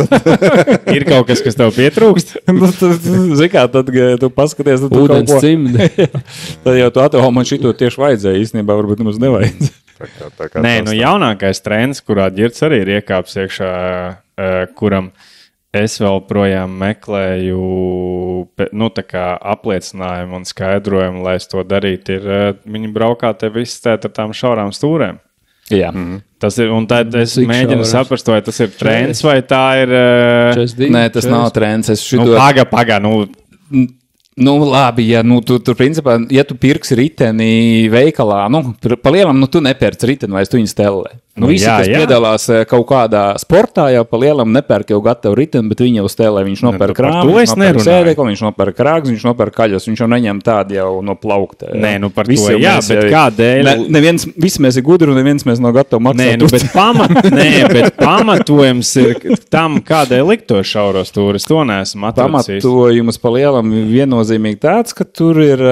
Ir kaut kas tev pietrūkst? Zini kā, tad tu paskaties, tad tu ūdens cimdi. Tad jau tu atvēl, man šito tieši vajadzēja, īstenībā varbūt nemaz nevajadzēja. Nē, jaunākais trends, kurā Ģirds arī ir iekāps iekšā, kuram es vēl projām meklēju tā kā apliecinājumu un skaidrojumu, lai es to darītu, ir viņi braukā te visi tēt ar tām šaurām stūrēm. Jā. Tas ir, un tad es mēģinu saprast, vai tas ir trends, vai tā ir... Nē, tas nav trends. Paga, Nu, labi, ja tu principā, ja tu pirksi riteni veikalā, pa lielam, tu nepērc riteni, vai tu viņu stelē. Visi, kas piedalās kaut kādā sportā, jau pa lielam nepērk jau gatavu riteni, bet viņi jau stelē. Viņš nopērk krāmu, viņš nopērk sēdekli, viņš nopērk krāgus, viņš nopērk kaļus, viņš jau neņem tādu jau no plaukta. Nē, par to, bet kādēļ? Visi mēs ir gudri un neviens mēs nav gatavi maksāt. Bet pamatojums ir tam, kādēļ likt to šauro stūri. Es to neesmu atracis. Pamatojums pa lielam viennozīmīgi tāds, ka tur ir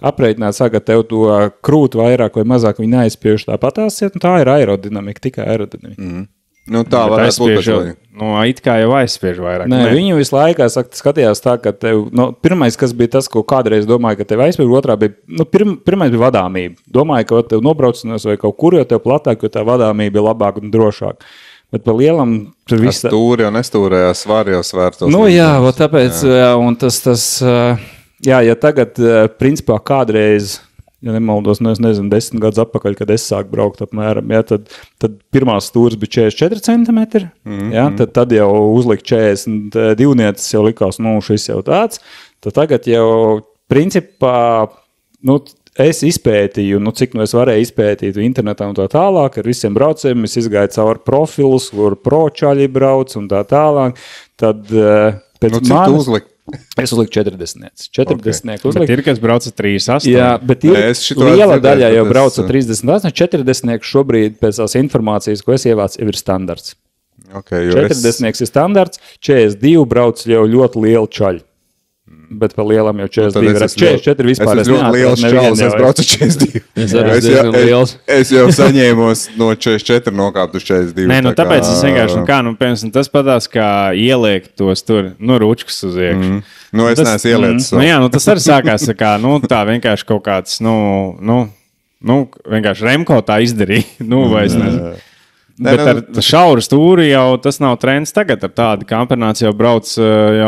aprēķināts, ka tev to krūtu vairāk vai mazāk viņi neaizspiež tāpatās, tā ir aerodinamika. Tikai aerodinamika. Tā varētu būt. It kā jau aizspiež vairāk. Nē, viņu visu laikā skatījās tā, ka tev, pirmais, kas bija tas, ko kādreiz domāju, ka tev aizspiež, otrā bija, pirmais bija vadāmība. Domāju, ka tev nobraucinās vai kaut kur, jo tev platāk, jo tā vadāmība ir labāk un drošāk. Bet pa lielam tur viss... Stūri jau nestūrējās, svar jau svērtos. Tāpēc, un ja tagad, principā, kādreiz... Ja nemaldos, es nezinu, 10 gadus atpakaļ, kad es sāku braukt apmēram, tad pirmās stūris bija 44 centimetri, tad jau uzlikt 42 nieces jau likās, šis jau tāds. Tad tagad jau, principā, es izpētīju, cik es varēju izpētīt internetā un tā tālāk, ar visiem braucējiem, es izgāju caur profilus, kur pročaļi brauc un tā tālāk. Tad pēc cik tu uzlikt? Es uzliku 40. 40 uzliku. Bet ir, kas brauca 38. Jā, bet liela daļa jau brauca 38. 40 šobrīd pēc tās informācijas, ko es ievācu, ir standarts. 40 ir standarts, 42 brauc jau ļoti lielu čaļu. Bet pa lielam jau 42 ir 44 vispār. Es ļoti liels čalis, es braucu 42. Es jau saņēmos no 44 nokāpt uz 42. Nē, tāpēc es vienkārši, piemēram, tas padās, kā ieliek tos tur, ručkus uz iekšu. Es neesmu ieliecis. Tas arī sākās, tā vienkārši kaut kāds, vienkārši Remko tā izdarīja, vai es nezinu. Bet ar šauru stūri jau tas nav trends tagad. Ar tādu kampernāci jau brauc,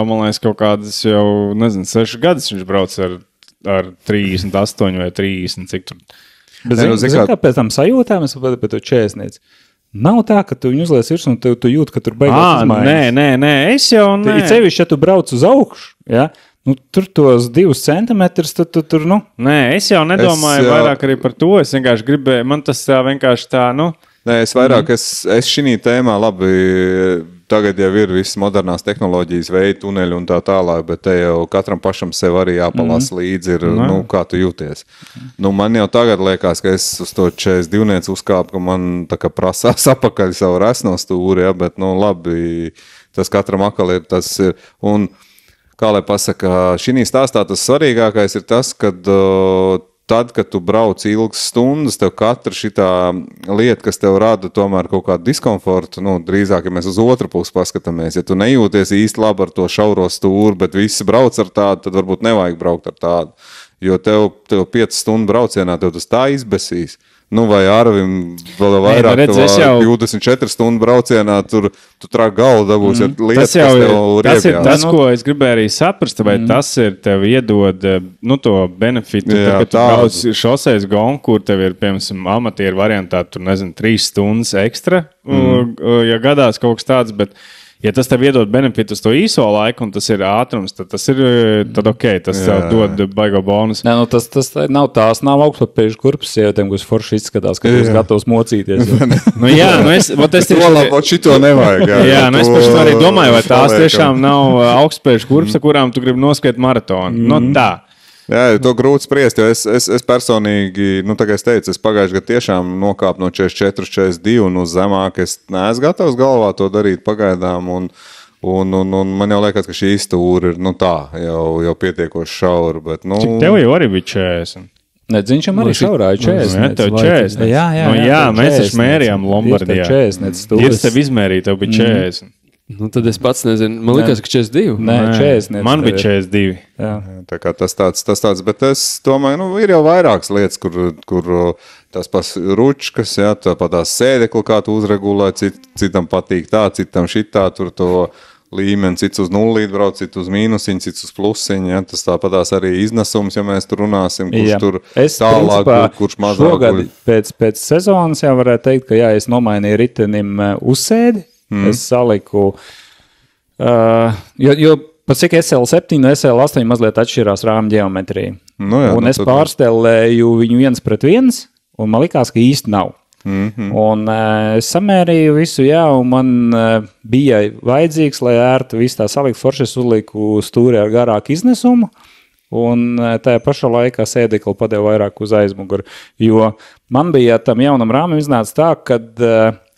man liekas, kaut kādas jau, 6 gadus viņš brauc ar 38 vai 30, cik tur. Bet zini, kā pēc tam sajūtām, es pat pēc to 40. Nav tā, ka tu viņu uzliec virs un tu jūti, ka tur beigās izmaiņas. Nē, es jau nē. Ir sevišķi, ja tu brauc uz augšu, tur tos 2 centimetrus, tur. Nē, es jau nedomāju vairāk arī par to. Es vienkārši gribēju, man tas vienkārši tā, Nē, es vairāk, es šī tēmā labi, tagad jau ir visas modernās tehnoloģijas, veidi, tuneļi un tā tālāk, bet te jau katram pašam sev arī jāpalasa līdzi, kā tu jūties. Man jau tagad liekas, ka es uz to 42 uzkāpu, ka man tā kā prasās apakaļ savu resno stūri, bet labi, tas katram akal ir, tas ir, un kā lai pasaka, šī stāstā tas svarīgākais ir tas, kad tad, kad tu brauc ilgas stundas, tev katra šitā lieta, kas tev rada tomēr kaut kādu diskomfortu, drīzāk, ja mēs uz otru pusi paskatāmies, ja tu nejūties īsti labi ar to šauro stūri, bet visi brauc ar tādu, tad varbūt nevajag braukt ar tādu, jo tev 5 stundu braucienā tev tas tā izbesīs. Vai Arvim vēl vairāk, 24 stundu braucienā, tu trāk galvu dabūs, ja lietas, kas tev riebjā. Tas ir tas, ko es gribēju arī saprast, vai tas ir tev iedod, to benefitu, ka tu brauc šoseis gongu, kur tev ir, piemēram, amatieru variantā, 3 stundas ekstra, ja gadās kaut kas tāds, bet ja tas tev iedod benefitu uz to īso laiku, un tas ir ātrums, tad tas ir, tad tas tev dod baigo bonus. Nē, tas nav augstpapēžu kurpes sievietēm, kas forši izskatās, ka jūs gatavs mocīties. Es šito nevajag. Es paši arī domāju, vai tās tiešām nav augstpapēžu kurpes, kurām tu gribi noskriet maratonu. Tā. Jā, to grūti spriest, jo es personīgi, tā kā es teicu, es pagājuši gadu tiešām nokāpu no 44, 42 un uz zemāk. Es neesmu gatavs galvā to darīt pagaidām, Un man jau liekas, ka šī stūra ir, jau pietiekoši šaura, bet, Cik tev jau arī bija 40? Viņš jau arī šaurāja 40. Tev 40. Jā, mēs taču mērījām Lombardijā. Ir tev izmērīt, tev bija 40. Tad es pats nezinu. Man liekas, ka 42. Nē, 40. Man bija 42. Jā. Tā kā tas tāds, bet es domāju, ir jau vairākas lietas, kur tās pas ručkas, jā, tāpat tās sēdekli, kā tu uzregulē, citam patīk tā, citam šitā, tur to līmeni, cits uz nullīt brauc, cits uz mīnusiņu, cits uz plusiņu, ja? Tas tāpatās arī iznesums, ja mēs tur runāsim, kurš tur tālāk, kurš mazāk. Šogad pēc sezonas jau varētu teikt, ka es nomainīju ritenim uzsēdi, es saliku, jo pat cik SL7 un SL8 mazliet atšķirās rāmu ģeometrija. Un es pārstelēju viņu 1:1, un man likās, ka īsti nav. Un es samērīju visu, un man bija vajadzīgs, lai ērti visu tā salikt forši, es uzliku stūri ar garāku iznesumu, un tajā pašā laikā sēdekli padeva vairāk uz aizmuguri, jo man bija tam jaunam rāmim iznāca tā, kad,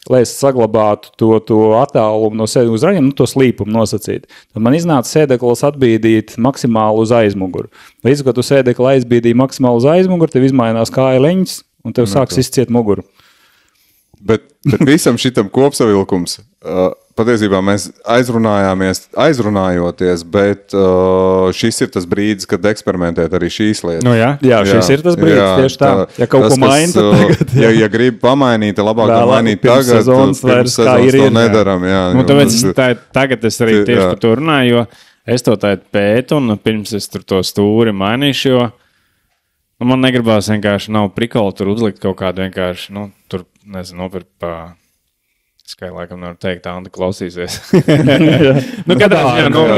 lai es saglabātu to attālumu no sēdekļa uz raņiem, to slīpumu nosacīt, tad man iznāca sēdeklis atbīdīt maksimāli uz aizmuguri. Līdz, kad tu sēdekli aizbīdīji maksimāli uz aizmuguri, tev izmainās kāja leņķis, un tev sāks izciet muguru. Bet visam šitam kopsavilkums, patiesībā mēs aizrunājoties, bet šis ir tas brīdis, kad eksperimentēt arī šīs lietas. Jā, šis ir tas brīdis, tieši tā. Ja kaut ko maini, tad tagad. Ja grib pamainīt, labāk mainīt tagad, pirms sezonas to nedaram. Tāpēc tagad es arī tieši par to runāju, jo es to tādu pētu, un pirms es tur to stūri mainīšu, jo man negribās vienkārši nav prikoli tur uzlikt kaut kādu vienkārši, tur, nezinu, nopirkt pa... Skai laikam nevar teikt, Andi klausīsies.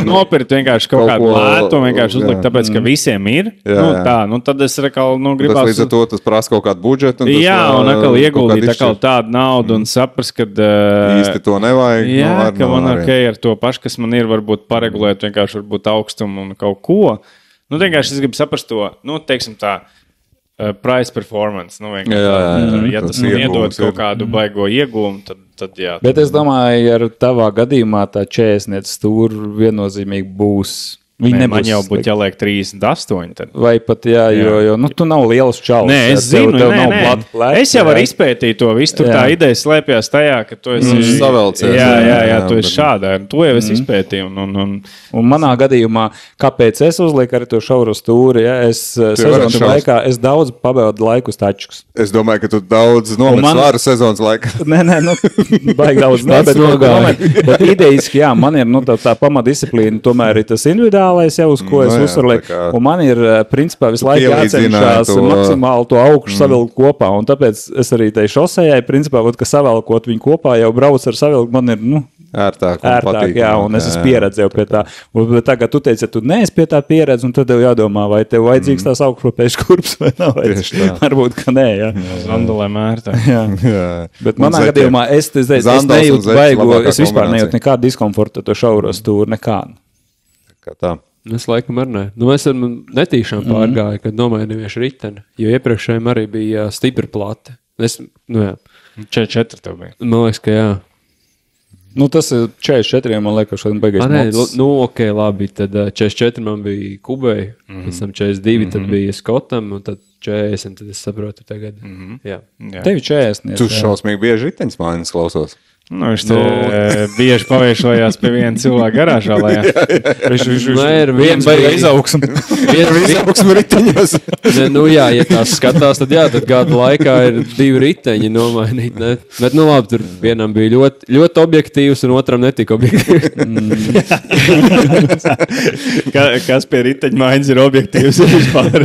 Nopirkt vienkārši kaut kādu lētu, vienkārši uzlikt, tāpēc, ka visiem ir. Tad es gribās... Līdz ar to tas prasa kaut kādu budžetu. Un atkal ieguldīt tādu naudu un saprast, ka... Īsti to nevajag. Jā, ka man ar to pašu, kas man ir, varbūt paregulēt vienkārši varbūt augstumu un kaut ko. Vienkārši es gribu saprast to, teiksim tā, price performance. Ja tas man iedod kaut kādu baigo iegūmu, tad jā. Bet es domāju, ar tavā gadījumā tā 40 stūri viennozīmīgi būs. Man jau būtu jāliek 38. Tad. Vai pat, jo tu nav liels čalis. Nē, es zinu, es jau varu izpētīt to visu. Tur tā ideja slēpjas tajā, ka tu esi savelcies. Jā, tu esi šādā. To jau es izpētīju. Un manā gadījumā, kāpēc es uzlieku arī to šauro stūri, es sezonas laikā, es daudz pabaudu laiku uz tačuks. Es domāju, ka tu daudz nomet svāru sezonas laikā. Nē, baigi daudz. Bet idejiski, man ir tā pamatdisciplīna, tomēr ir tas individuāli. Jau uz ko es uzsvarlieku. Un man ir, principā, visu laiku jācenšās maksimāli to augšu savilkt kopā. Un tāpēc es arī tai šosejai, principā, ka savelkot viņu kopā jau brauc ar savilkt, man ir, ērtāk, un es esmu pieredzēju pie tā. Bet tagad tu teici, ja tu neesi pie tā pieredze, un tad tev jādomā, vai tev vajadzīgs tās augšropēšu kurps vai nav vajadzīgs. Varbūt, ka nē, Zandulēm ērtāk. Bet manā gadījumā es nejūtu baigo, es vispār nejūtu nekādu diskomfortu to šauro stūri, nekādu. Tā. Es laikam arī ne. Es ar netīšām pārgāju, kad nomainījuši riteni, jo iepriekšējiem arī bija stipri plati. 44 tev bija. Man liekas, ka jā. Tas ir 44, man liekas, šodien beigās mods. Ok, labi, tad 44 man bija Kubei, pēc tam 42, tad bija Skotam, un tad 40, tad es saprotu tagad. Jā. Tevi 40. Tu šausmīgi bieži riteņas mājiņas klausos. Viņš bieži paviešojās pie viena cilvēka garāžā, lai viņš ir viens baiga izaugsmu. Izaugsmu riteņos. Ja tās skatās, tad tad gadu laikā ir 2 riteņi nomainīt. Ne? Bet, labi, tur vienam bija ļoti, ļoti objektīvs un otram netika objektīvs. Kas pie riteņa maiņas ir objektīvs vispār?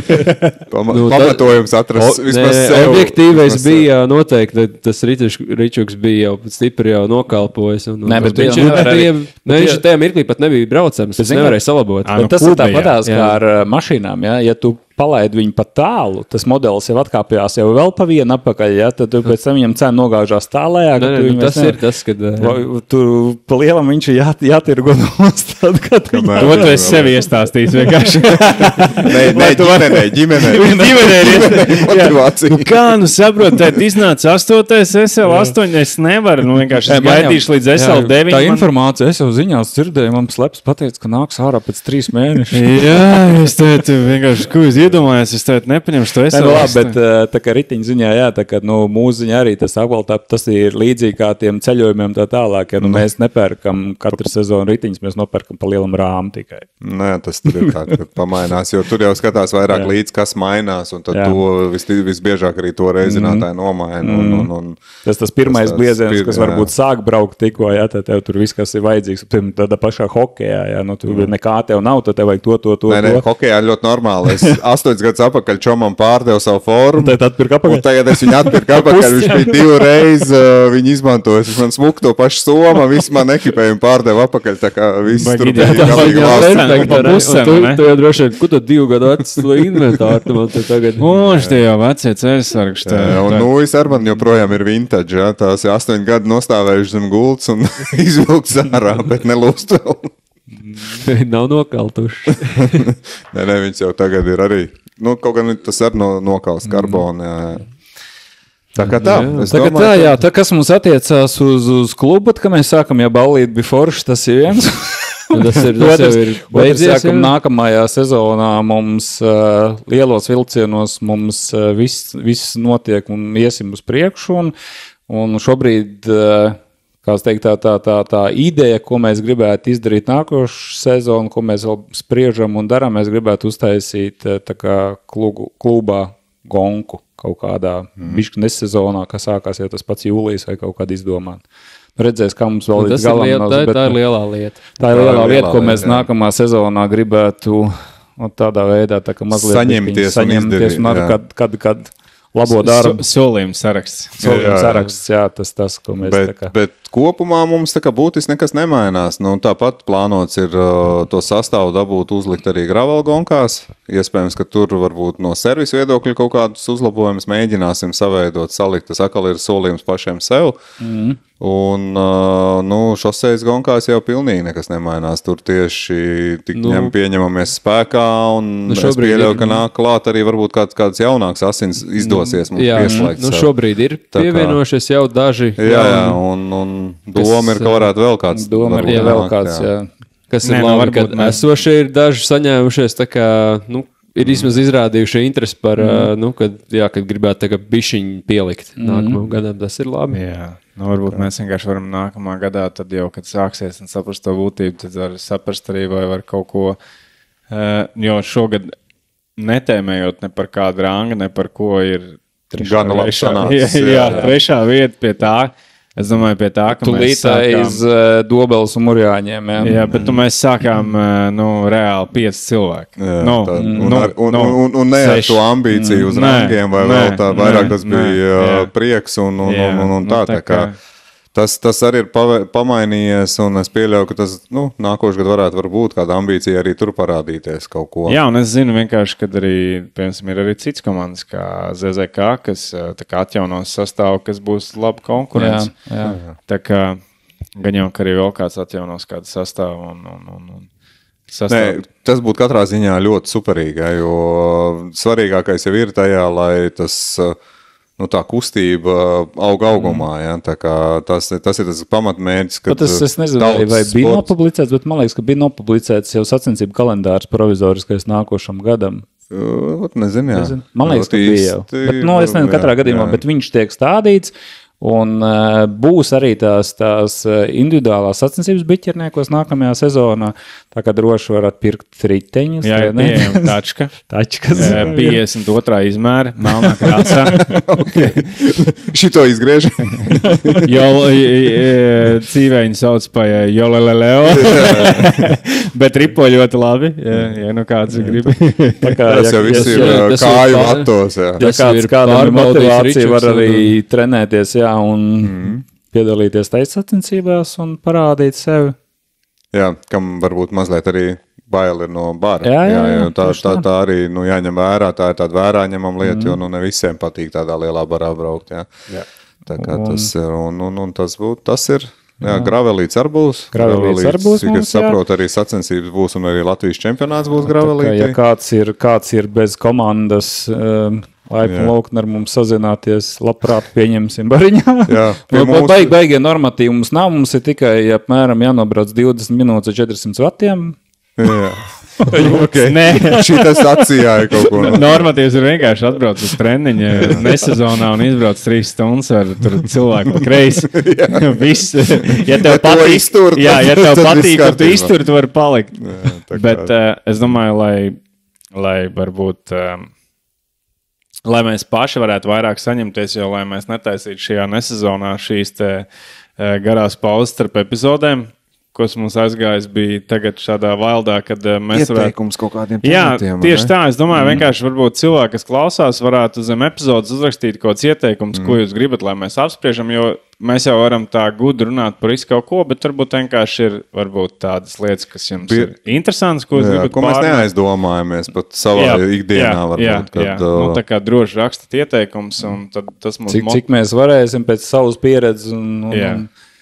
Pamatojums atrast vismaz sev. Objektīvais bija noteikti, tas ričuks bija jau stipri jau nokalpojas. Viņš tajā mirklī pat nebija braucams. Tas nevarēja salabot. Tas ir tāpatās kā ar mašīnām. Ja tu palaid viņu pa tālu, tas modelis jau atkāpjās jau vēl pa vienu apakaļ, ja, tad pēc tam viņam cena nogāžās tālējā. Tas ir tas, kad... Tur pa lielam viņš ir jātirgo nost, tad, kad viņa... To tu esi sevi iestāstījis vienkārši. Ģimenei. Motivācija. Nu kā, saprot, tad iznāca 8. SL8, es nevaru, vienkārši es gaidīšu līdz SL9. Tā informācija, es jau ziņās dzirdēju, man sleps pateica, ka nāks ārā pēc 3 mēnešiem. Jā, es teicu, vienkārši, ko es iedomājos, es teicu, nepaņemšu to SL8. Labi, bet tā kā ritiņu ziņā, jā, tā kā, mūsu ziņā arī tas akvalitāte, tas ir līdzīgi kā tiem ceļojumiem tā tālāk, ja mēs nepērkam katru sezonu ritiņus, mēs nopērkam pa lielam rāmu tikai. Nē, tas tur ir tā, ka pamainās, jo tur jau skatās vairāk līdz, kas mainās, un tad to visbiežāk arī to reizinātāju nomaina. Tas pirmais blieziens, kas varbūt sāk braukt tikko, ja, tad tev tur viss, kas ir vajadzīgs, tādā pašā hokejā, ja, tur nekā tev nav, tad tev vajag to. Nē, hokejā ļoti normāli. Es 8 gadus atpakaļ čomam pārdevu savu formu. Tad atpirka apakaļ. Un tagad es viņu atpirku apakaļ. Viņš bija 2 reizes viņu izmantojis. Es man smuku to pašu somu, visu man ekipējumu pārdevu apakaļ. Tā kā viss tur bija galīgi valsts. Tu jau droši vien, ko tu 2 gadu vecs inventāru man te tagad? Tie jau vecie ceļsargši. Un Nūjas ar man joprojām ir vintage. Ja? Tās 8 gadu nostāvējuši zem gultas un izvilkts ārā, bet nelūst vēl. Nav nokaltuši. Nē, viņas jau tagad ir arī. Kaut gan tas ar nokals karbonu. Tā kā tā. Tā, kas mums attiecās uz klubu, ka mēs sākam, ja ballīt bija forši, tas ir viens. Tas jau ir beidzies. Nākamajā sezonā mums lielos vilcienos mums viss notiek un iesim uz priekšu. Un šobrīd... Kāds teikt, tā ideja, ko mēs gribētu izdarīt nākošu sezonu, ko mēs vēl spriežam un darām, mēs gribētu uztaisīt tā kā klubā gonku kaut kādā bišķiņas sezonā, kas sākās jau tas pats jūlijas vai kaut kādā izdomāt. Redzēs, kā mums vēl līdz galam. Tā ir lielā lieta. Tā ir lielā lieta, ko mēs nākamā sezonā gribētu tādā veidā, tā kā mazliet saņemties un kad labo darbu. Solījums saraksts. Jā, tas, ko mēs bet kopumā mums tā kā būtiski nekas nemainās. Tāpat plānots ir to sastāvu dabūt uzlikt arī gravelgonkās. Iespējams, ka tur varbūt no servisa viedokļa kaut kādus uzlabojumus mēģināsim saveidot, salikt. Tas atkal ir solījums pašiem sev. Un šosejas gonkās jau pilnīgi nekas nemainās. Tur tieši pieņemamies spēkā un es pieļauju, ka nāk klāt arī varbūt kāds jaunāks asins izdosies mums pieslēgt. Šobrīd ir pievienojušies jau daži. Jā, un doma ir, ka varētu vēl kāds. Kas ir labi, kad esošie ir daži saņēmušies, tā kā, ir vismaz izrādījuši interesi par, kad gribētu tagad bišķiņu pielikt nākamajam gadam, tas ir labi. Jā, varbūt mēs vienkārši varam nākamā gadā, tad jau, kad sāksies un saprast to būtību, tad var saprast arī, vai var kaut ko, jo šogad netēmējot ne par kādu rangu, ne par ko ir trešā vieta pie tā. Es domāju, pie tā, ka mēs sākām... iz Dobeles un Murjāņiem. Jā, bet mēs sākām reāli 5 cilvēki. Un ne ar to ambīciju uz rangiem, vai vēl tā vairāk tas bija prieks un tā kā... Tas arī ir pamainījies, un es pieļauju, ka tas nākošais gadu varētu būt kāda ambīcija arī tur parādīties kaut ko. Jā, un es zinu vienkārši, ka arī, piemēram, ir arī cits komandas, kā ZZK, kas tā kā atjaunos sastāvu, kas būs laba konkurence. Jā. Tā kā gan jau, ka arī vēl kāds atjaunos kādu sastāvu un sastāvu. Nē, tas būtu katrā ziņā ļoti superīgi, jo svarīgākais jau ir tajā, lai tas... tā kustība augumā, ja? Tā kā tas ir tas pamatmērķis, kad es nezinu, vai bija nopublicēts, bet man liekas, ka bija nopublicēts jau sacensību kalendārs provizoriskais nākošam gadam. Nezinu, jā. Man liekas, ka bija jau. Bet, es nezinu, katrā gadījumā, bet viņš tiek stādīts. Un būs arī tās individuālās sacensības biķerniekos nākamajā sezonā. Tā kā droši varat pirkt riteņus. Jā, pieejam tačkas. 52. izmēra, melnā krāsā. Šito izgriež. Cīvēņi sauc pa Joleleleo. Bet ripo ļoti labi, ja kāds grib. Tas jau viss ir kāju matos. Kādam motivācija var arī trenēties, jā, un piedalīties taisa sacensībās un parādīt sevi. Jā, kam varbūt mazliet arī bail ir no bara. Jā, tā arī jāņem vērā, tā ir tāda vērā ņemama lieta, jo ne visiem patīk tādā lielā barā braukt. Jā. Tā kā tas ir, un tas ir, gravelīts ar būs. Gravelīts mums, es saprotu, arī sacensības būs, un arī Latvijas čempionāts būs gravelīti. Ja kāds ir bez komandas, laipni lūgt ar mums sazināties, labprāt pieņemsim bariņā. Baigie normatīvi mums nav, mums ir tikai apmēram jānobrauc 20 minūtes ar 400 vatiem. Jā. Okay. Šitas atsījāja kaut ko. Normatīvs ir vienkārši atbrauc uz treniņu nesezonā un izbrauc 3 stundas ar cilvēku pa kreisi. Viss. Ja tev patīk, tad tu iztur, tu vari palikt. Bet es domāju, lai varbūt, lai mēs paši varētu vairāk saņemties, jo lai mēs netaisītu šajā nesezonā šīs te garās pauzes starp epizodēm, kas mums aizgājis, bija tagad šādā valdā, kad mēs ieteikums kaut kādiem tematiem. Jā, tieši tā. Es domāju, vienkārši varbūt cilvēki, kas klausās, varētu zem epizodes uzrakstīt kaut kāds ieteikums, ko jūs gribat, lai mēs apspriežam, jo mēs jau varam tā gudri runāt par visu kaut ko, bet varbūt vienkārši ir tādas lietas, kas jums ir interesantas, ko jūs gribat ko mēs neaizdomājamies pat savā ikdienā. Varbūt, tā kā droši rakstat ieteikums, un tad tas mums... Cik mēs varēsim pēc savas pieredzes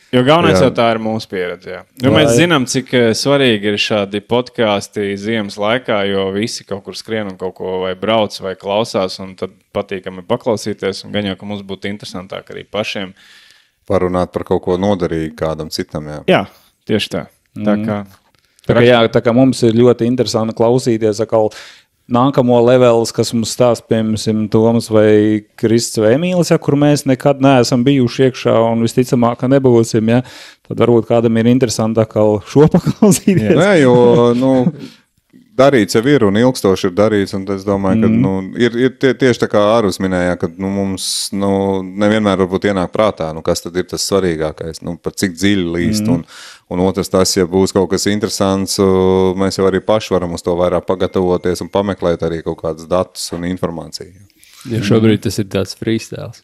Jo galvenais jau tā ir mūsu pieredze. Jo mēs zinām, cik svarīgi ir šādi podkāsti ziemas laikā, jo visi kaut kur skrien un kaut ko vai brauc vai klausās, un tad patīkami paklausīties, un gan jau, ka mums būtu interesantāk arī pašiem. Parunāt par kaut ko noderīgu kādam citam, Jā, tieši tā. Tā kā mums ir ļoti interesanti klausīties atkal nākamo levelis, kas mums stāst, piemēram, Toms vai Krists vai Emīlis, kur mēs nekad neesam bijuši iekšā un visticamāk, ka nebūsim, tad varbūt kādam ir interesanti atkal šo paklausīties. Nē, jo, darīts jau ir un ilgstoši ir darīts, un es domāju, ka, ir tieši tā kā Ārus minēja, ka, mums, nevienmēr varbūt ienāk prātā, kas tad ir tas svarīgākais, par cik dziļi līst, un otrs tas, ja būs kaut kas interesants, mēs jau arī paši varam uz to vairāk pagatavoties un pameklēt arī kaut kādus datus un informāciju. Ja šobrīd tas ir tāds freestyles.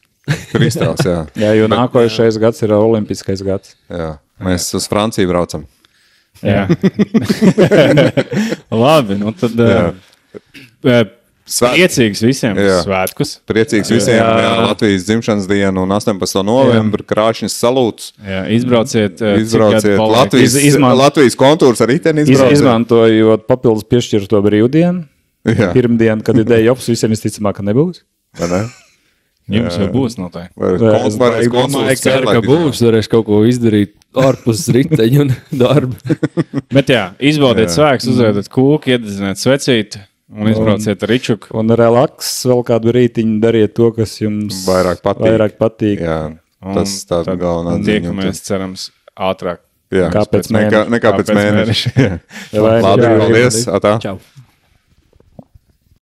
Freestyles, jā. Jā, jo nākošais gads ir olimpiskais gads. Jā, mēs uz Franciju braucam. Jā. Labi, tad priecīgs visiem svētkus. Priecīgs visiem Latvijas dzimšanas dienu un 18. novembra krāšņas salūts. Jā, izbrauciet Latvijas kontūrs ar riteni izmantojot papildus piešķirto brīvdienu. Pirmdienu, kad ir day-offs, visiem visticamāk, ka nebūs. Vai ne? Jums jau būs noteikti. Es ceru, ka būs, varēs kaut ko izdarīt ārpus riteņu un darba. Bet izbaudiet svēks, uzvediet kūku, iededziniet svecīti un izbrauciet ar ričuku. Un relaks vēl kādu rītiņu dariet to, kas jums vairāk patīk. Jā, tas tāda galvenā ziņa. Tiekamies, cerams, ātrāk. Kā pēc mēneša. Nekā pēc mēneša. Labi, paldies. Atā. Čau.